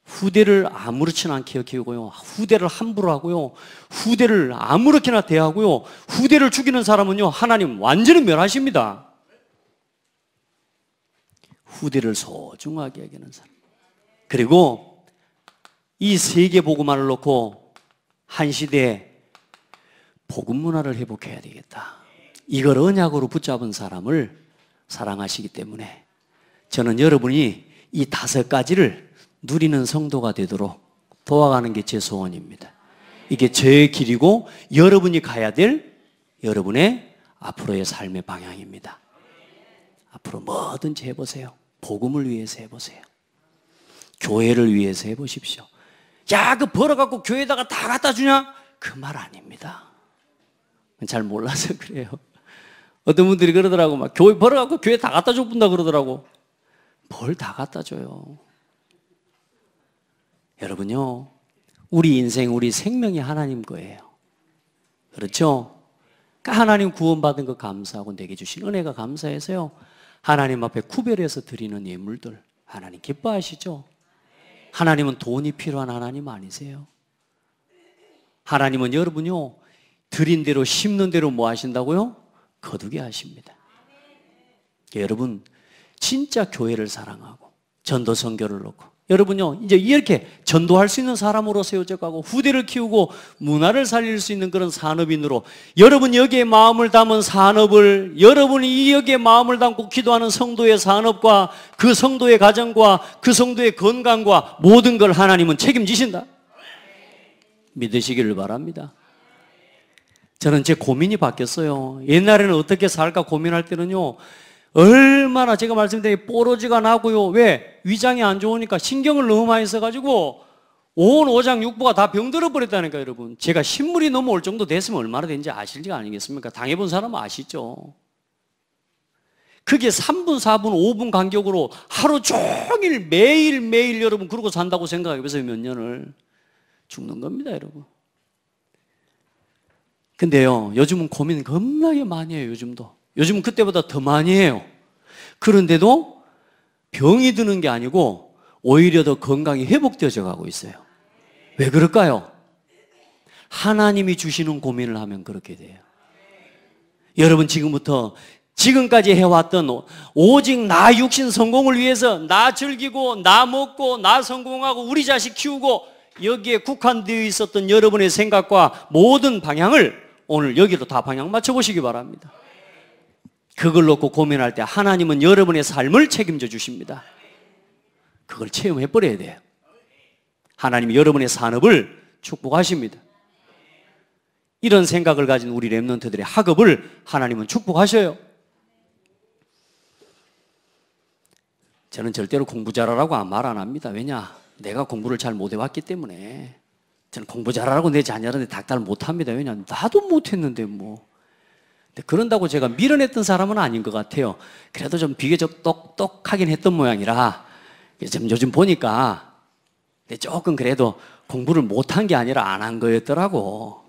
후대를 아무렇지나 않게 키우고요, 후대를 함부로 하고요, 후대를 아무렇게나 대하고요, 후대를 죽이는 사람은요, 하나님 완전히 멸하십니다. 후대를 소중하게 여기는 사람. 그리고 이 세계 복음화를 놓고 한 시대에 복음 문화를 회복해야 되겠다. 이걸 언약으로 붙잡은 사람을 사랑하시기 때문에 저는 여러분이 이 5가지를 누리는 성도가 되도록 도와가는 게 제 소원입니다. 이게 제 길이고 여러분이 가야 될 여러분의 앞으로의 삶의 방향입니다. 앞으로 뭐든지 해보세요. 복음을 위해서 해보세요. 교회를 위해서 해보십시오. 야, 그 벌어갖고 교회에다가 다 갖다 주냐? 그 말 아닙니다. 잘 몰라서 그래요. 어떤 분들이 그러더라고, 막 교회 벌어갖고 교회 다 갖다 줬다 그러더라고. 뭘 다 갖다 줘요? 여러분요, 우리 인생, 우리 생명이 하나님 거예요. 그렇죠? 그러니까 하나님 구원받은 거 감사하고 내게 주신 은혜가 감사해서요, 하나님 앞에 구별해서 드리는 예물들 하나님 기뻐하시죠? 하나님은 돈이 필요한 하나님 아니세요? 하나님은 여러분요, 드린 대로 심는 대로 뭐 하신다고요? 거두게 하십니다. 여러분, 진짜 교회를 사랑하고 전도 선교를 놓고 여러분요, 이제 이렇게 전도할 수 있는 사람으로 세워져가고 후대를 키우고 문화를 살릴 수 있는 그런 산업인으로, 여러분 여기에 마음을 담은 산업을, 여러분이 여기에 마음을 담고 기도하는 성도의 산업과 그 성도의 가정과 그 성도의 건강과 모든 걸 하나님은 책임지신다. 믿으시기를 바랍니다. 저는 제 고민이 바뀌었어요. 옛날에는 어떻게 살까 고민할 때는요, 얼마나 제가 말씀드린 뽀로지가 나고요. 왜? 위장이 안 좋으니까 신경을 너무 많이 써가지고 온 오장 육부가 다 병들어 버렸다니까. 여러분, 제가 신물이 넘어올 정도 됐으면 얼마나 된지 아실 거 아니겠습니까? 당해본 사람은 아시죠? 그게 3분, 4분, 5분 간격으로 하루 종일 매일매일 여러분 그러고 산다고 생각해보세요. 몇 년을. 죽는 겁니다, 여러분. 근데요, 요즘은 고민 겁나게 많이 해요. 요즘은 그때보다 더 많이 해요. 그런데도 병이 드는 게 아니고 오히려 더 건강이 회복되어져 가고 있어요. 왜 그럴까요? 하나님이 주시는 고민을 하면 그렇게 돼요. 여러분, 지금부터 지금까지 해왔던 오직 나 육신 성공을 위해서 나 즐기고 나 먹고 나 성공하고 우리 자식 키우고 여기에 국한되어 있었던 여러분의 생각과 모든 방향을 오늘 여기로 다 방향 맞춰보시기 바랍니다. 그걸 놓고 고민할 때 하나님은 여러분의 삶을 책임져 주십니다. 그걸 체험해버려야 돼요. 하나님이 여러분의 산업을 축복하십니다. 이런 생각을 가진 우리 랩런트들의 학업을 하나님은 축복하셔요. 저는 절대로 공부 잘하라고 말 안 합니다. 왜냐? 내가 공부를 잘 못 해왔기 때문에. 저는 공부 잘하라고 내 자녀한테 닥달 못 합니다. 왜냐? 나도 못했는데 뭐. 근데 그런다고 제가 밀어냈던 사람은 아닌 것 같아요. 그래도 좀 비교적 똑똑하긴 했던 모양이라 좀 요즘 보니까 조금 그래도 공부를 못한 게 아니라 안 한 거였더라고.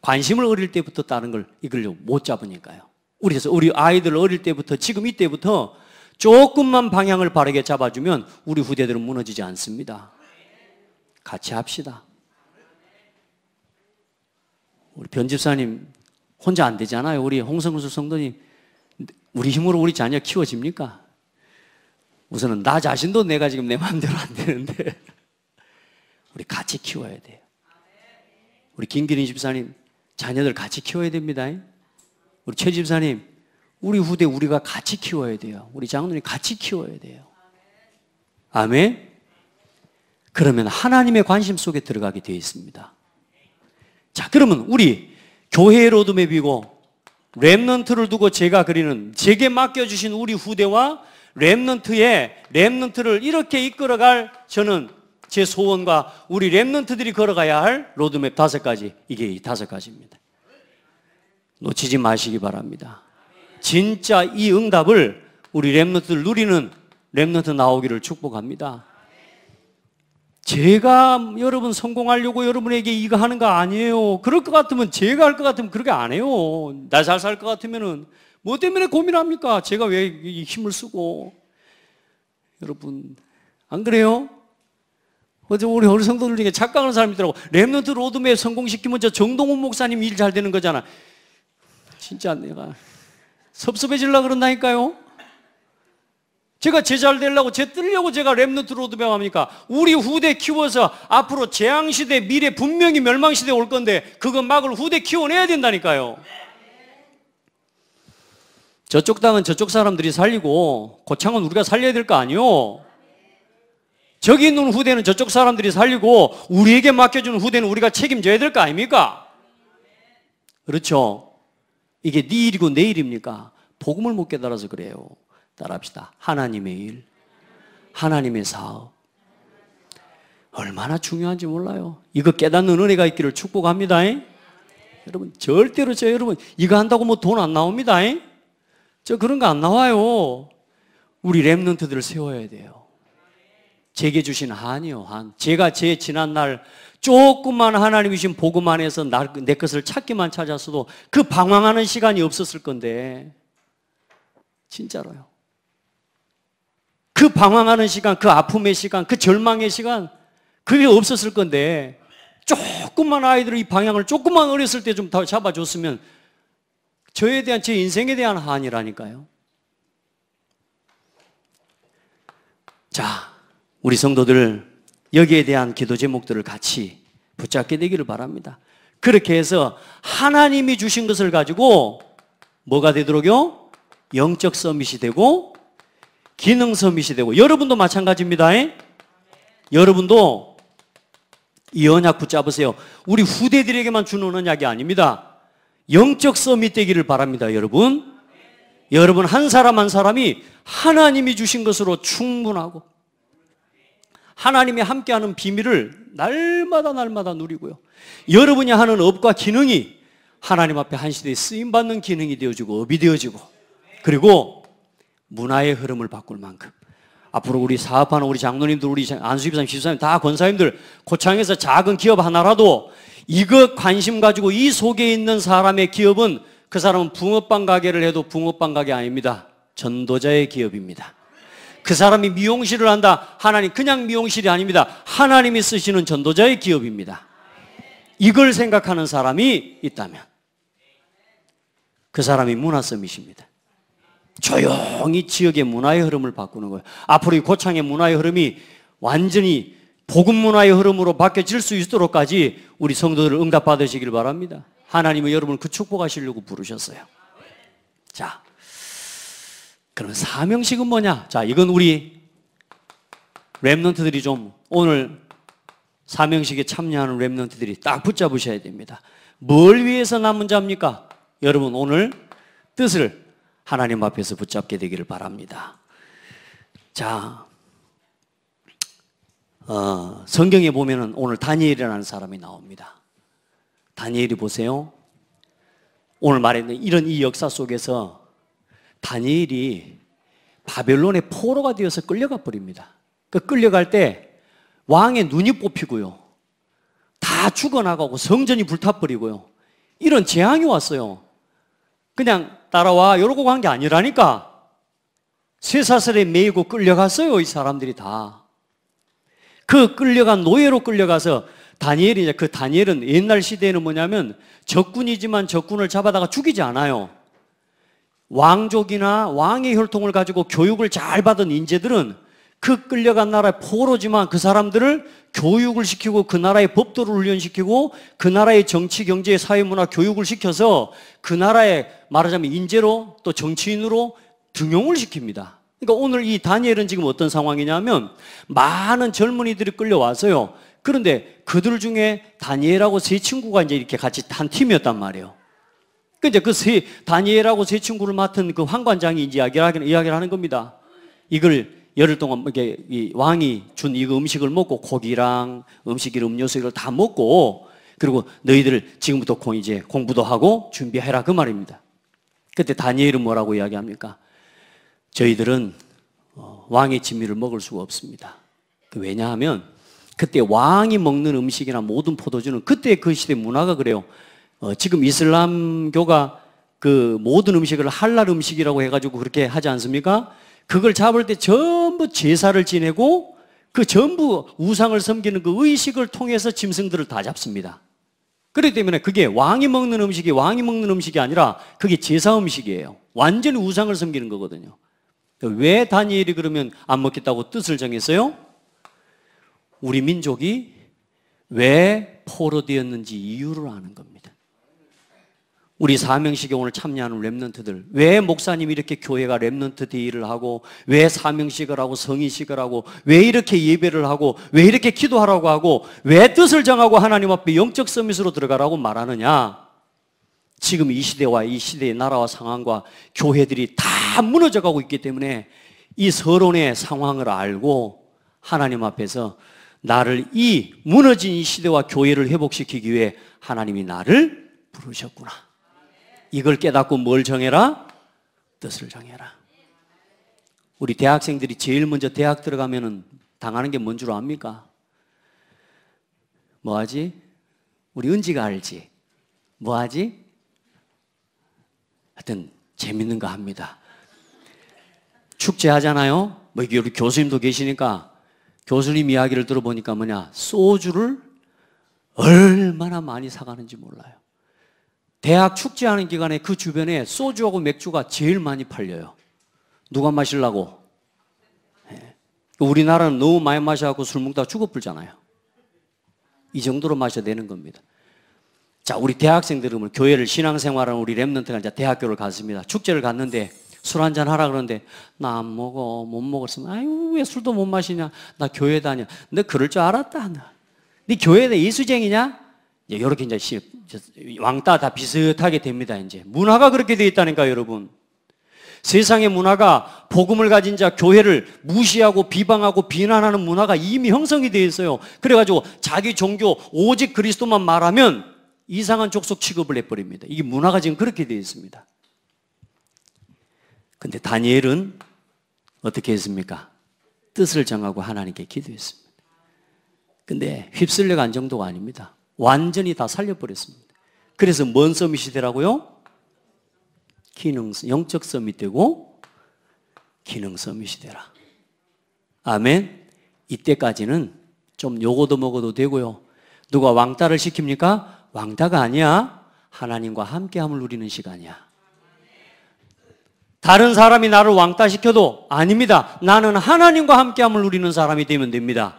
관심을 어릴 때부터 다른 걸 이걸 못 잡으니까요. 우리 아이들 어릴 때부터 지금 이때부터 조금만 방향을 바르게 잡아주면 우리 후대들은 무너지지 않습니다. 같이 합시다. 우리 변집사님 혼자 안 되잖아요. 우리 홍성수 성도님, 우리 힘으로 우리 자녀 키워집니까? 우선은 나 자신도 내가 지금 내 마음대로 안 되는데 우리 같이 키워야 돼요. 우리 김기린 집사님, 자녀들 같이 키워야 됩니다. 우리 최 집사님, 우리 후대 우리가 같이 키워야 돼요. 우리 장로님 같이 키워야 돼요. 아멘. 그러면 하나님의 관심 속에 들어가게 되어 있습니다. 자, 그러면 우리 교회의 로드맵이고 렘넌트를 두고 제가 그리는, 제게 맡겨주신 우리 후대와 렘넌트를 이렇게 이끌어갈, 저는 제 소원과 우리 렘넌트들이 걸어가야 할 로드맵 5가지, 이게 이 5가지입니다. 놓치지 마시기 바랍니다. 진짜 이 응답을 우리 렘넌트들 누리는 렘넌트 나오기를 축복합니다. 제가 여러분 성공하려고 여러분에게 이거 하는 거 아니에요. 그럴 것 같으면, 제가 할 것 같으면 그렇게 안 해요. 나 잘 살 것 같으면은 뭐 때문에 고민합니까? 제가 왜 이 힘을 쓰고. 여러분, 안 그래요? 어제 우리 성도들 중에 착각하는 사람이 있더라고. 렘넌트 로드맵 성공시키면 저 정동훈 목사님 일 잘 되는 거잖아. 진짜 내가 섭섭해지려고 그런다니까요. 제가 제잘 되려고, 제 뜨려고 제가 렘넌트 로드맵 합니까? 우리 후대 키워서 앞으로 재앙시대, 미래 분명히 멸망시대 올 건데 그거 막을 후대 키워내야 된다니까요. 저쪽 땅은 저쪽 사람들이 살리고 고창은 우리가 살려야 될 거 아니요. 저기 있는 후대는 저쪽 사람들이 살리고 우리에게 맡겨주는 후대는 우리가 책임져야 될 거 아닙니까? 그렇죠? 이게 네 일이고 내 일입니까? 복음을 못 깨달아서 그래요. 따라합시다. 하나님의 일, 하나님의 사업, 얼마나 중요한지 몰라요. 이거 깨닫는 은혜가 있기를 축복합니다. 여러분, 절대로 여러분 이거 한다고 뭐 돈 안 나옵니다. 저 그런 거 안 나와요. 우리 렘넌트들을 세워야 돼요. 제게 주신 한이요, 한. 제가 제 지난날 조금만 하나님이 주신 복음 안에서 내 것을 찾기만 찾았어도 그 방황하는 시간이 없었을 건데, 진짜로요. 그 방황하는 시간, 그 아픔의 시간, 그 절망의 시간, 그게 없었을 건데, 조금만 아이들의 이 방향을 조금만 어렸을 때 좀 더 잡아줬으면 저에 대한, 제 인생에 대한 한이라니까요. 자, 우리 성도들 여기에 대한 기도 제목들을 같이 붙잡게 되기를 바랍니다. 그렇게 해서 하나님이 주신 것을 가지고 뭐가 되도록요? 영적 서밋이 되고 기능 서밋이 되고, 여러분도 마찬가지입니다. 여러분도 이 언약 붙잡으세요. 우리 후대들에게만 주는 언약이 아닙니다. 영적 서밋 되기를 바랍니다. 여러분 한 사람 한 사람이 하나님이 주신 것으로 충분하고 하나님이 함께하는 비밀을 날마다 누리고요, 여러분이 하는 업과 기능이 하나님 앞에 한 시대에 쓰임받는 기능이 되어지고 업이 되어지고, 그리고 문화의 흐름을 바꿀 만큼 앞으로 우리 사업하는 우리 장로님들, 우리 안수집사님, 집사님, 다 권사님들, 고창에서 작은 기업 하나라도 이거 관심 가지고 이 속에 있는 사람의 기업은, 그 사람은 붕어빵 가게를 해도 붕어빵 가게 아닙니다. 전도자의 기업입니다. 그 사람이 미용실을 한다, 하나님, 그냥 미용실이 아닙니다. 하나님이 쓰시는 전도자의 기업입니다. 이걸 생각하는 사람이 있다면 그 사람이 문화 서밋입니다. 조용히 지역의 문화의 흐름을 바꾸는 거예요. 앞으로 이 고창의 문화의 흐름이 완전히 복음 문화의 흐름으로 바뀌어질 수 있도록까지 우리 성도들을 응답받으시길 바랍니다. 하나님은 여러분을 그 축복하시려고 부르셨어요. 자, 그럼 사명식은 뭐냐? 자, 이건 우리 렘넌트들이 좀, 오늘 사명식에 참여하는 렘넌트들이 딱 붙잡으셔야 됩니다. 뭘 위해서 남은 자입니까? 여러분, 오늘 뜻을 하나님 앞에서 붙잡게 되기를 바랍니다. 자, 성경에 보면은 오늘 다니엘이라는 사람이 나옵니다. 다니엘이 보세요. 오늘 말했는 이런 이 역사 속에서 다니엘이 바벨론의 포로가 되어서 끌려가 버립니다. 그 끌려갈 때 왕의 눈이 뽑히고요, 다 죽어나가고 성전이 불타버리고요, 이런 재앙이 왔어요. 그냥 따라와 이러고 간 게 아니라니까. 쇠사슬에 매이고 끌려갔어요. 이 사람들이 다. 그 끌려간, 노예로 끌려가서 다니엘이, 이제 그 다니엘은 옛날 시대에는 뭐냐면 적군이지만 적군을 잡아다가 죽이지 않아요. 왕족이나 왕의 혈통을 가지고 교육을 잘 받은 인재들은 그 끌려간 나라의 포로지만 그 사람들을 교육을 시키고 그 나라의 법도를 훈련시키고 그 나라의 정치, 경제, 사회, 문화 교육을 시켜서 그 나라의 말하자면 인재로 또 정치인으로 등용을 시킵니다. 그러니까 오늘 이 다니엘은 지금 어떤 상황이냐면 많은 젊은이들이 끌려와서요, 그런데 그들 중에 다니엘하고 세 친구가 이제 이렇게 같이 한 팀이었단 말이에요. 이제 다니엘하고 세 친구를 맡은 그 환관장이 이제 이야기를 하는 겁니다. 이걸 열흘 동안 이 왕이 준 이거 음식을 먹고 고기랑 음식이랑 음료수 이걸 다 먹고 그리고 너희들 지금부터 이제 공부도 하고 준비해라 그 말입니다. 그때 다니엘은 뭐라고 이야기합니까? 저희들은 왕의 진미를 먹을 수가 없습니다. 왜냐하면 그때 왕이 먹는 음식이나 모든 포도주는 그때 그 시대 문화가 그래요. 지금 이슬람교가 그 모든 음식을 할랄 음식이라고 해가지고 그렇게 하지 않습니까? 그걸 잡을 때 전부 제사를 지내고 그 전부 우상을 섬기는 그 의식을 통해서 짐승들을 다 잡습니다. 그렇기 때문에 그게 왕이 먹는 음식이 아니라 그게 제사 음식이에요. 완전히 우상을 섬기는 거거든요. 왜 다니엘이 그러면 안 먹겠다고 뜻을 정했어요? 우리 민족이 왜 포로되었는지 이유를 아는 겁니다. 우리 사명식에 오늘 참여하는 렘넌트들, 왜 목사님이 이렇게 교회가 렘넌트 데이를 하고, 왜 사명식을 하고, 성인식을 하고, 왜 이렇게 예배를 하고, 왜 이렇게 기도하라고 하고, 왜 뜻을 정하고 하나님 앞에 영적 서밋으로 들어가라고 말하느냐? 지금 이 시대와 이 시대의 나라와 상황과 교회들이 다 무너져가고 있기 때문에 이 서론의 상황을 알고 하나님 앞에서 나를 이 무너진 이 시대와 교회를 회복시키기 위해 하나님이 나를 부르셨구나. 이걸 깨닫고 뭘 정해라? 뜻을 정해라. 우리 대학생들이 제일 먼저 대학 들어가면은 당하는 게 뭔 줄 압니까? 뭐 하지? 우리 은지가 알지? 뭐 하지? 하여튼 재밌는 거 합니다. 축제 하잖아요? 뭐 이게 우리 교수님도 계시니까 교수님 이야기를 들어보니까 소주를 얼마나 많이 사가는지 몰라요. 대학 축제하는 기간에 그 주변에 소주하고 맥주가 제일 많이 팔려요. 누가 마시려고? 네. 우리나라는 너무 많이 마셔갖고 술 먹다가 죽어불잖아요. 이 정도로 마셔야 되는 겁니다. 자, 우리 대학생들은 교회를 신앙생활하는 우리 렘넌트가 이제 대학교를 갔습니다. 축제를 갔는데 술 한잔 하라 그러는데 나 안 먹어, 못 먹었으면 아유 왜 술도 못 마시냐? 나 교회 다녀. 너 그럴 줄 알았다. 네 교회에 이수쟁이냐? 이렇게 이제 왕따 다 비슷하게 됩니다. 이제 문화가 그렇게 되어 있다니까 여러분. 세상의 문화가 복음을 가진 자 교회를 무시하고 비방하고 비난하는 문화가 이미 형성이 되어 있어요. 그래가지고 자기 종교 오직 그리스도만 말하면 이상한 족속 취급을 해버립니다. 이게 문화가 지금 그렇게 되어 있습니다. 근데 다니엘은 어떻게 했습니까? 뜻을 정하고 하나님께 기도했습니다. 근데 휩쓸려 간 정도가 아닙니다. 완전히 다 살려버렸습니다. 그래서 뭔 서밋이 되라고요? 영적 서밋 되고 기능 서밋이 되라. 아멘. 이때까지는 좀 요거도 먹어도 되고요. 누가 왕따를 시킵니까? 왕따가 아니야. 하나님과 함께함을 누리는 시간이야. 다른 사람이 나를 왕따시켜도 아닙니다. 나는 하나님과 함께함을 누리는 사람이 되면 됩니다.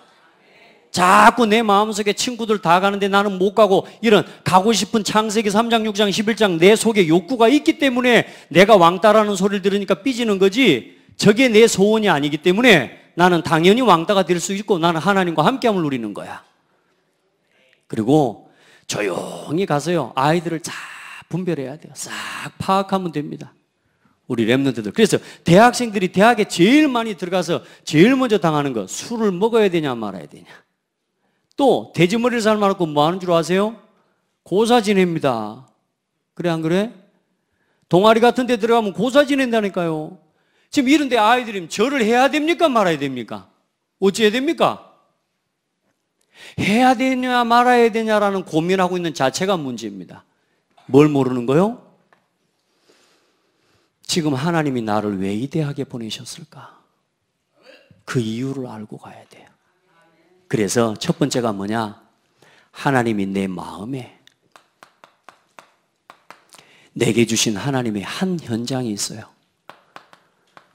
자꾸 내 마음속에 친구들 다 가는데 나는 못 가고 이런 가고 싶은 창세기 3장, 6장, 11장 내 속에 욕구가 있기 때문에 내가 왕따라는 소리를 들으니까 삐지는 거지 저게 내 소원이 아니기 때문에 나는 당연히 왕따가 될 수 있고 나는 하나님과 함께함을 누리는 거야. 그리고 조용히 가서요 아이들을 잘 분별해야 돼요. 싹 파악하면 됩니다. 우리 렘넌트들. 그래서 대학생들이 대학에 제일 많이 들어가서 제일 먼저 당하는 거 술을 먹어야 되냐 말아야 되냐. 또 돼지머리를 삶아놓고 뭐 하는 줄 아세요? 고사 지냅니다. 그래 안 그래? 동아리 같은 데 들어가면 고사 지낸다니까요. 지금 이런 데 아이들이 절을 해야 됩니까 말아야 됩니까? 어찌 해야 됩니까? 해야 되냐 말아야 되냐라는 고민하고 있는 자체가 문제입니다. 뭘 모르는 거요? 지금 하나님이 나를 왜 이대하게 보내셨을까? 그 이유를 알고 가야 돼요. 그래서 첫 번째가 뭐냐? 하나님이 내 마음에 내게 주신 하나님의 한 현장이 있어요.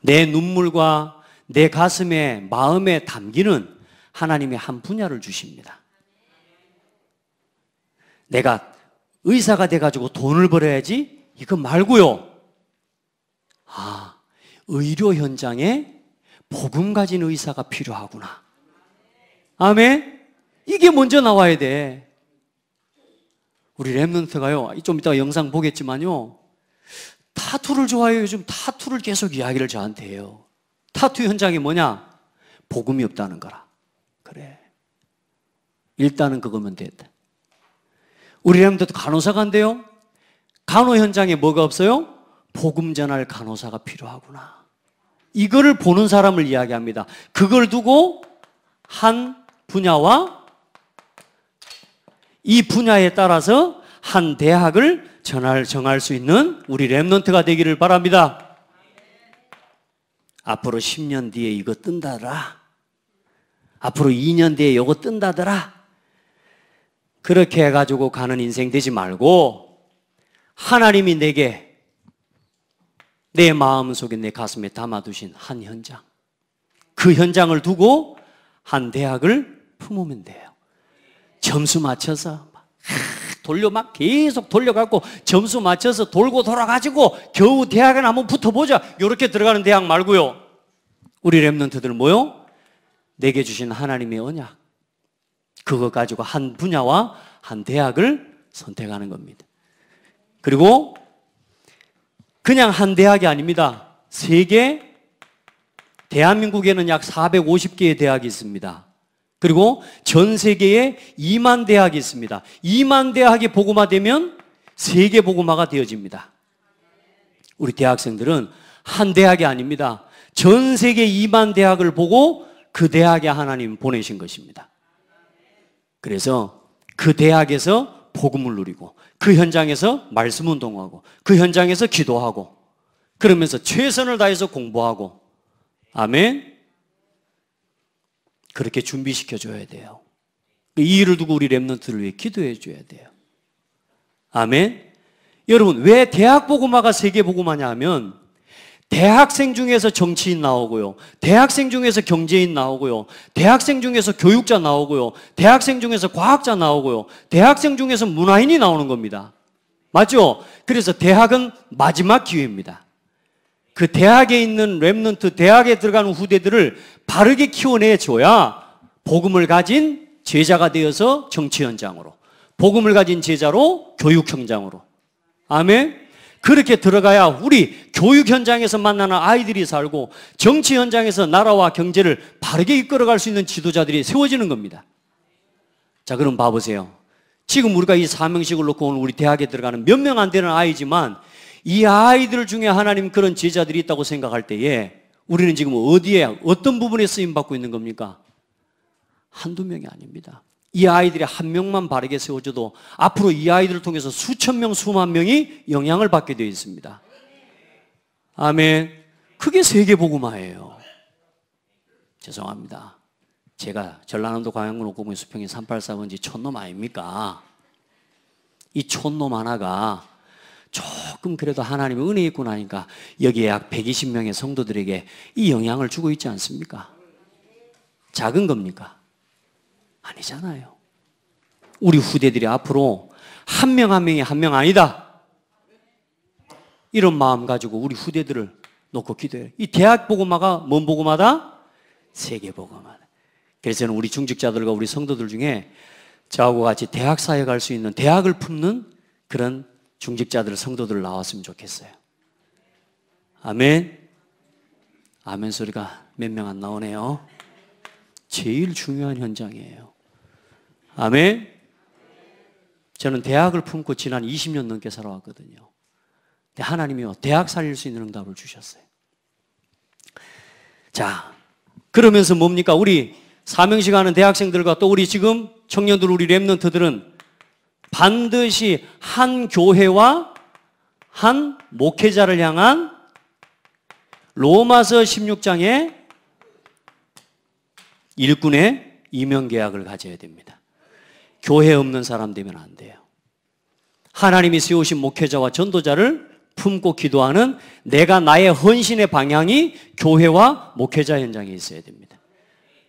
내 눈물과 내 가슴에 마음에 담기는 하나님의 한 분야를 주십니다. 내가 의사가 돼가지고 돈을 벌어야지 이거 말고요. 의료 현장에 복음 가진 의사가 필요하구나. 아멘? 이게 먼저 나와야 돼. 우리 랩런트가요, 좀 이따가 영상 보겠지만요, 타투를 좋아해요. 요즘 타투를 계속 이야기를 저한테 해요. 타투 현장이 뭐냐? 복음이 없다는 거라. 그래. 일단은 그거면 됐다. 우리 랩런트도 간호사가 한대요. 간호 현장에 뭐가 없어요? 복음 전할 간호사가 필요하구나. 이거를 보는 사람을 이야기합니다. 그걸 두고 한 분야와 이 분야에 따라서 한 대학을 정할 수 있는 우리 랩런트가 되기를 바랍니다. 앞으로 10년 뒤에 이거 뜬다더라. 앞으로 2년 뒤에 이거 뜬다더라. 그렇게 해가지고 가는 인생 되지 말고 하나님이 내게 내 마음속에 내 가슴에 담아두신 한 현장, 그 현장을 두고 한 대학을 품으면 돼요. 점수 맞춰서 막 계속 돌려갖고 점수 맞춰서 돌고 돌아가지고 겨우 대학에 한번 붙어보자 이렇게 들어가는 대학 말고요. 우리 랩런트들 뭐요? 내게 주신 하나님의 언약, 그거 가지고 한 분야와 한 대학을 선택하는 겁니다. 그리고 그냥 한 대학이 아닙니다. 세계, 대한민국에는 약 450개의 대학이 있습니다. 그리고 전 세계에 2만 대학이 있습니다. 2만 대학이 복음화되면 세계 복음화가 되어집니다. 우리 대학생들은 한 대학이 아닙니다. 전 세계 2만 대학을 보고 그 대학에 하나님 보내신 것입니다. 그래서 그 대학에서 복음을 누리고 그 현장에서 말씀 운동하고 그 현장에서 기도하고 그러면서 최선을 다해서 공부하고 아멘. 그렇게 준비시켜 줘야 돼요. 이 일을 두고 우리 랩런트를 위해 기도해 줘야 돼요. 아멘. 여러분, 왜 대학 복음화가 세계 복음화냐 하면 대학생 중에서 정치인 나오고요, 대학생 중에서 경제인 나오고요, 대학생 중에서 교육자 나오고요, 대학생 중에서 과학자 나오고요, 대학생 중에서 문화인이 나오는 겁니다. 맞죠? 그래서 대학은 마지막 기회입니다. 그 대학에 있는 랩런트, 대학에 들어가는 후대들을 바르게 키워내줘야 복음을 가진 제자가 되어서 정치 현장으로, 복음을 가진 제자로 교육 현장으로. 아멘. 그렇게 들어가야 우리 교육 현장에서 만나는 아이들이 살고 정치 현장에서 나라와 경제를 바르게 이끌어갈 수 있는 지도자들이 세워지는 겁니다. 자, 그럼 봐보세요. 지금 우리가 이 사명식을 놓고 오늘 우리 대학에 들어가는 몇 명 안 되는 아이지만 이 아이들 중에 하나님 그런 제자들이 있다고 생각할 때에 우리는 지금 어디에, 어떤 부분에 쓰임받고 있는 겁니까? 한두 명이 아닙니다. 이 아이들이 한 명만 바르게 세워줘도 앞으로 이 아이들을 통해서 수천 명, 수만 명이 영향을 받게 되어 있습니다. 아멘. 그게 세계복음화예요. 죄송합니다. 제가 전라남도 광양군 옥구봉 수평이 384번지 촌놈 아닙니까? 이 촌놈 하나가 조금 그래도 하나님의 은혜 있고 나니까 여기에 약 120명의 성도들에게 이 영향을 주고 있지 않습니까? 작은 겁니까? 아니잖아요. 우리 후대들이 앞으로 한 명 한 명이 한 명 아니다, 이런 마음 가지고 우리 후대들을 놓고 기도해요. 이 대학 복음화가 뭔 복음화다? 세계 복음화다. 그래서 저는 우리 중직자들과 우리 성도들 중에 저하고 같이 대학 사회 갈 수 있는, 대학을 품는 그런 중직자들, 성도들 나왔으면 좋겠어요. 아멘. 아멘 소리가 몇 명 안 나오네요. 제일 중요한 현장이에요. 아멘. 저는 대학을 품고 지난 20년 넘게 살아왔거든요. 근데 하나님이요, 대학 살릴 수 있는 응답을 주셨어요. 자, 그러면서 뭡니까? 우리 사명식 하는 대학생들과 또 우리 지금 청년들, 우리 랩런트들은 반드시 한 교회와 한 목회자를 향한 로마서 16장의 일꾼의 이명계약을 가져야 됩니다. 교회 없는 사람 되면 안 돼요. 하나님이 세우신 목회자와 전도자를 품고 기도하는 내가 나의 헌신의 방향이 교회와 목회자 현장에 있어야 됩니다.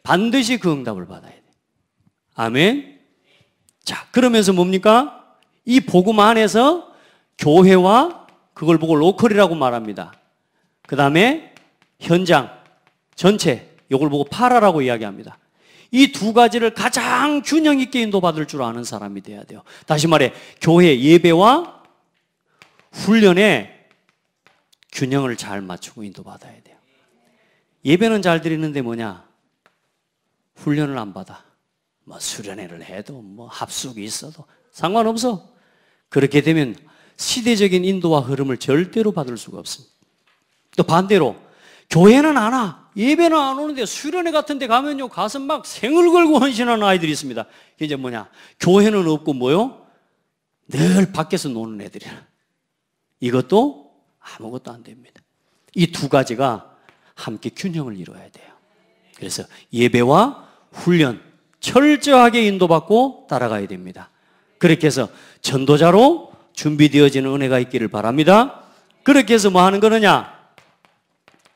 반드시 그 응답을 받아야 돼요. 아멘. 자, 그러면서 뭡니까? 이 복음 안에서 교회와 그걸 보고 로컬이라고 말합니다. 그 다음에 현장 전체, 이걸 보고 파라라고 이야기합니다. 이 두 가지를 가장 균형 있게 인도받을 줄 아는 사람이 돼야 돼요. 다시 말해, 교회 예배와 훈련에 균형을 잘 맞추고 인도받아야 돼요. 예배는 잘 드리는데 뭐냐? 훈련을 안 받아. 뭐 수련회를 해도 뭐 합숙이 있어도 상관없어. 그렇게 되면 시대적인 인도와 흐름을 절대로 받을 수가 없습니다. 또 반대로 교회는 안 와. 예배는 안 오는데 수련회 같은 데 가면요, 가서 막 생을 걸고 헌신하는 아이들이 있습니다. 이게 이제 뭐냐? 교회는 없고 뭐요? 늘 밖에서 노는 애들이야. 이것도 아무것도 안 됩니다. 이 두 가지가 함께 균형을 이루어야 돼요. 그래서 예배와 훈련 철저하게 인도받고 따라가야 됩니다. 그렇게 해서 전도자로 준비되어지는 은혜가 있기를 바랍니다. 그렇게 해서 뭐 하는 거느냐?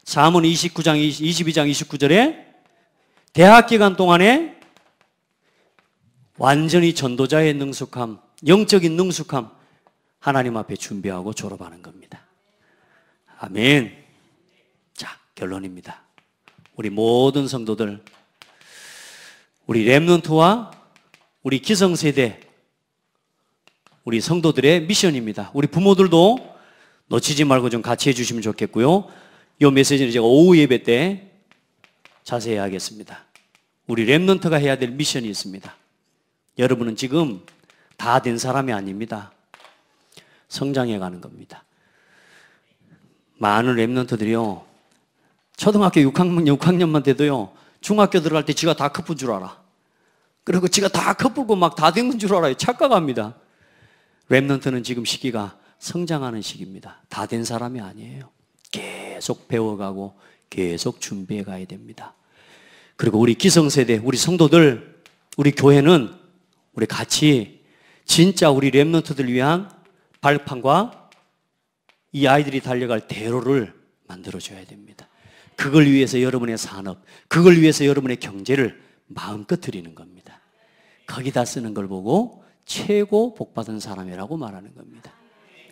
잠언 22장 29절에 대학 기간 동안에 완전히 전도자의 능숙함, 영적인 능숙함 하나님 앞에 준비하고 졸업하는 겁니다. 아멘. 자, 결론입니다. 우리 모든 성도들, 우리 렘넌트와 우리 기성세대, 우리 성도들의 미션입니다. 우리 부모들도 놓치지 말고 좀 같이 해주시면 좋겠고요. 이 메시지는 제가 오후 예배 때 자세히 하겠습니다. 우리 렘넌트가 해야 될 미션이 있습니다. 여러분은 지금 다 된 사람이 아닙니다. 성장해 가는 겁니다. 많은 렘넌트들이요, 초등학교 6학년만 돼도요, 중학교 들어갈 때 지가 다 커플 줄 알아. 그리고 지가 다 커플고 막 다 된 건 줄 알아요. 착각합니다. 렘넌트는 지금 시기가 성장하는 시기입니다. 다 된 사람이 아니에요. 계속 배워가고 계속 준비해 가야 됩니다. 그리고 우리 기성세대, 우리 성도들, 우리 교회는 우리 같이 진짜 우리 렘넌트들 위한 발판과 이 아이들이 달려갈 대로를 만들어줘야 됩니다. 그걸 위해서 여러분의 산업, 그걸 위해서 여러분의 경제를 마음껏 드리는 겁니다. 거기다 쓰는 걸 보고 최고 복받은 사람이라고 말하는 겁니다.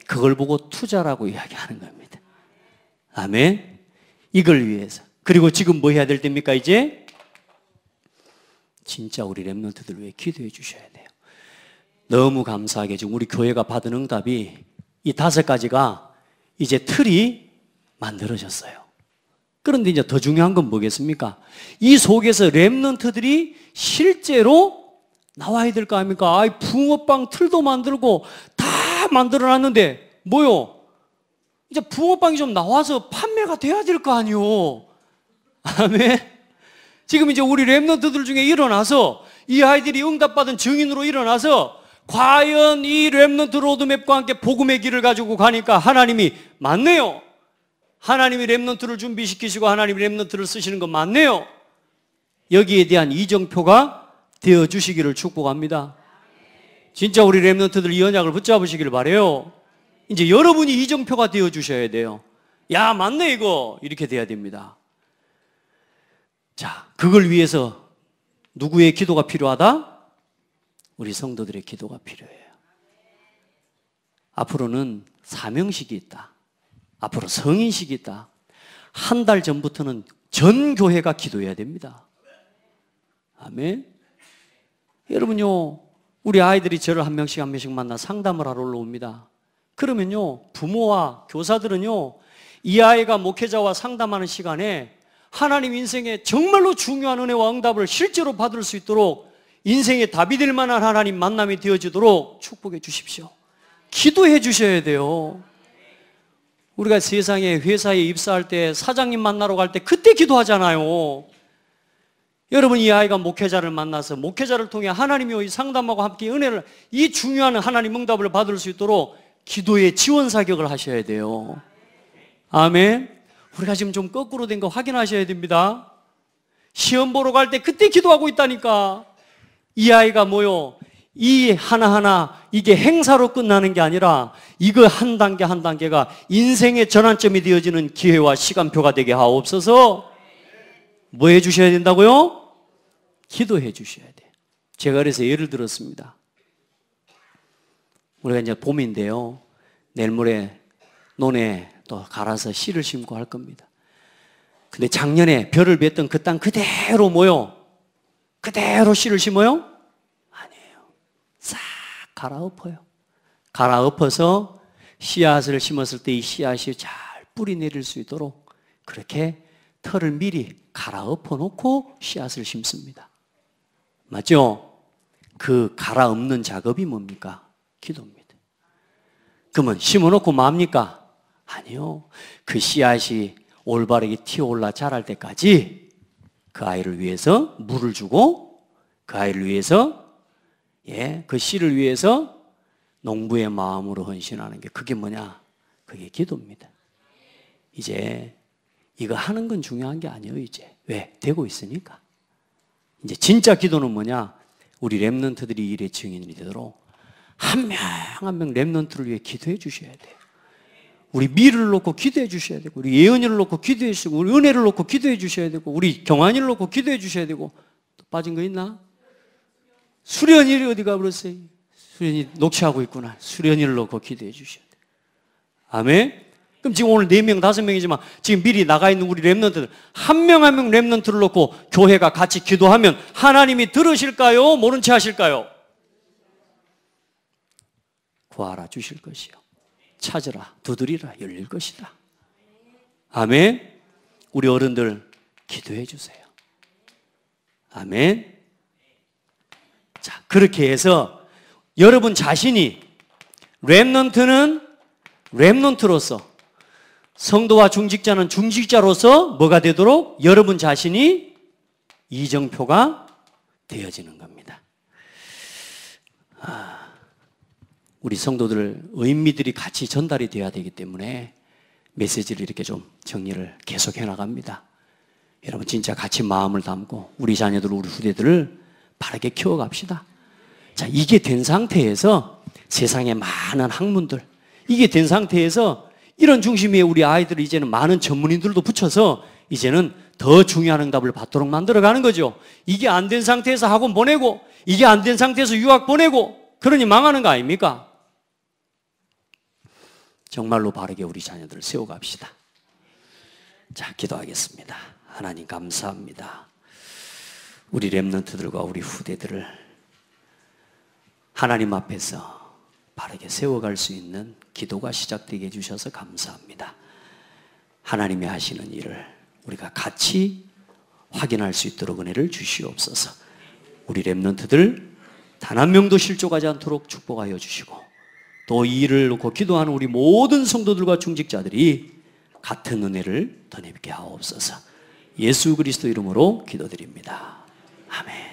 그걸 보고 투자라고 이야기하는 겁니다. 아멘. 이걸 위해서. 그리고 지금 뭐 해야 될 때입니까? 이제 진짜 우리 렘넌트들 위해 기도해 주셔야 돼요. 너무 감사하게 지금 우리 교회가 받은 응답이 이 5가지가 이제 틀이 만들어졌어요. 그런데 이제 더 중요한 건 뭐겠습니까? 이 속에서 렘넌트들이 실제로 나와야 될 거 아닙니까? 아이, 붕어빵 틀도 만들고 다 만들어놨는데 뭐요? 이제 붕어빵이 좀 나와서 판매가 돼야 될 거 아니요. 아멘. 지금 이제 우리 렘넌트들 중에 일어나서 이 아이들이 응답받은 증인으로 일어나서 과연 이 렘넌트 로드맵과 함께 복음의 길을 가지고 가니까 하나님이 맞네요. 하나님이 렘넌트를 준비시키시고 하나님이 렘넌트를 쓰시는 거 맞네요. 여기에 대한 이정표가 되어주시기를 축복합니다. 진짜 우리 렘넌트들 이 언약을 붙잡으시기를 바라요. 이제 여러분이 이정표가 되어주셔야 돼요. 야, 맞네 이거. 이렇게 돼야 됩니다. 자, 그걸 위해서 누구의 기도가 필요하다? 우리 성도들의 기도가 필요해요. 앞으로는 사명식이 있다. 앞으로 성인식이 있다. 한 달 전부터는 전 교회가 기도해야 됩니다. 아멘. 여러분요, 우리 아이들이 저를 한 명씩 만나 상담을 하러 올라옵니다. 그러면요, 부모와 교사들은요, 이 아이가 목회자와 상담하는 시간에 하나님 인생에 정말로 중요한 은혜와 응답을 실제로 받을 수 있도록 인생의 답이 될 만한 하나님 만남이 되어지도록 축복해 주십시오. 기도해 주셔야 돼요. 우리가 세상에 회사에 입사할 때 사장님 만나러 갈 때 그때 기도하잖아요. 여러분, 이 아이가 목회자를 만나서 목회자를 통해 하나님이 상담하고 함께 은혜를, 이 중요한 하나님 응답을 받을 수 있도록 기도의 지원 사격을 하셔야 돼요. 아멘. 우리가 지금 좀 거꾸로 된 거 확인하셔야 됩니다. 시험 보러 갈 때 그때 기도하고 있다니까. 이 아이가 뭐요? 이 하나하나 이게 행사로 끝나는 게 아니라 이거 한 단계 한 단계가 인생의 전환점이 되어지는 기회와 시간표가 되게 하옵소서. 뭐 해주셔야 된다고요? 기도해 주셔야 돼요. 제가 그래서 예를 들었습니다. 우리가 이제 봄인데요, 내일 모레 논에 또 갈아서 씨를 심고 할 겁니다. 근데 작년에 벼를 뱉던 그 땅 그대로 뭐요? 그대로 씨를 심어요? 아니에요. 싹 갈아엎어요. 갈아엎어서 씨앗을 심었을 때 이 씨앗이 잘 뿌리 내릴 수 있도록 그렇게 털을 미리 갈아엎어 놓고 씨앗을 심습니다. 맞죠? 그 갈아엎는 작업이 뭡니까? 기도입니다. 그러면 심어놓고 뭡니까? 아니요. 그 씨앗이 올바르게 튀어올라 자랄 때까지 그 아이를 위해서 물을 주고 그 아이를 위해서 그 씨를 위해서 농부의 마음으로 헌신하는 게 그게 뭐냐? 그게 기도입니다. 이제 이거 하는 건 중요한 게 아니에요. 이제 왜? 되고 있으니까. 이제 진짜 기도는 뭐냐? 우리 렘넌트들이 이 일의 증인이 되도록 한 명 한 명 렘넌트를 위해 기도해 주셔야 돼요. 우리 미를 놓고 기도해 주셔야 되고, 우리 예언이를 놓고 기도해 주시고, 우리 은혜를 놓고 기도해 주셔야 되고, 우리 경환이를 놓고 기도해 주셔야 되고. 또 빠진 거 있나? 수련이를 어디 가버렸어요? 수련이 녹취하고 있구나. 수련이를 놓고 기도해 주셔야 돼요. 아멘? 그럼 지금 오늘 4명, 5명이지만 지금 미리 나가 있는 우리 렘넌트들 한 명 한 명 렘넌트를 놓고 교회가 같이 기도하면 하나님이 들으실까요? 모른 채 하실까요? 구하라 주실 것이요. 찾으라 두드리라 열릴 것이다. 아멘. 우리 어른들 기도해 주세요. 아멘. 자, 그렇게 해서 여러분 자신이 렘넌트는 렘넌트로서, 성도와 중직자는 중직자로서 뭐가 되도록 여러분 자신이 이정표가 되어지는 겁니다. 우리 성도들, 의미들이 같이 전달이 되어야 되기 때문에 메시지를 이렇게 좀 정리를 계속해 나갑니다. 여러분 진짜 같이 마음을 담고 우리 자녀들, 우리 후대들을 바르게 키워갑시다. 자, 이게 된 상태에서 세상에 많은 학문들, 이게 된 상태에서 이런 중심에 우리 아이들을 이제는 많은 전문인들도 붙여서 이제는 더 중요한 응답을 받도록 만들어가는 거죠. 이게 안 된 상태에서 학원 보내고, 이게 안 된 상태에서 유학 보내고, 그러니 망하는 거 아닙니까? 정말로 바르게 우리 자녀들을 세워갑시다. 자, 기도하겠습니다. 하나님 감사합니다. 우리 렘넌트들과 우리 후대들을 하나님 앞에서 바르게 세워갈 수 있는 기도가 시작되게 해주셔서 감사합니다. 하나님이 하시는 일을 우리가 같이 확인할 수 있도록 은혜를 주시옵소서. 우리 렘넌트들 단 한 명도 실족하지 않도록 축복하여 주시고, 또 이 일을 놓고 기도하는 우리 모든 성도들과 중직자들이 같은 은혜를 더 입게 하옵소서. 예수 그리스도 이름으로 기도드립니다. 아멘.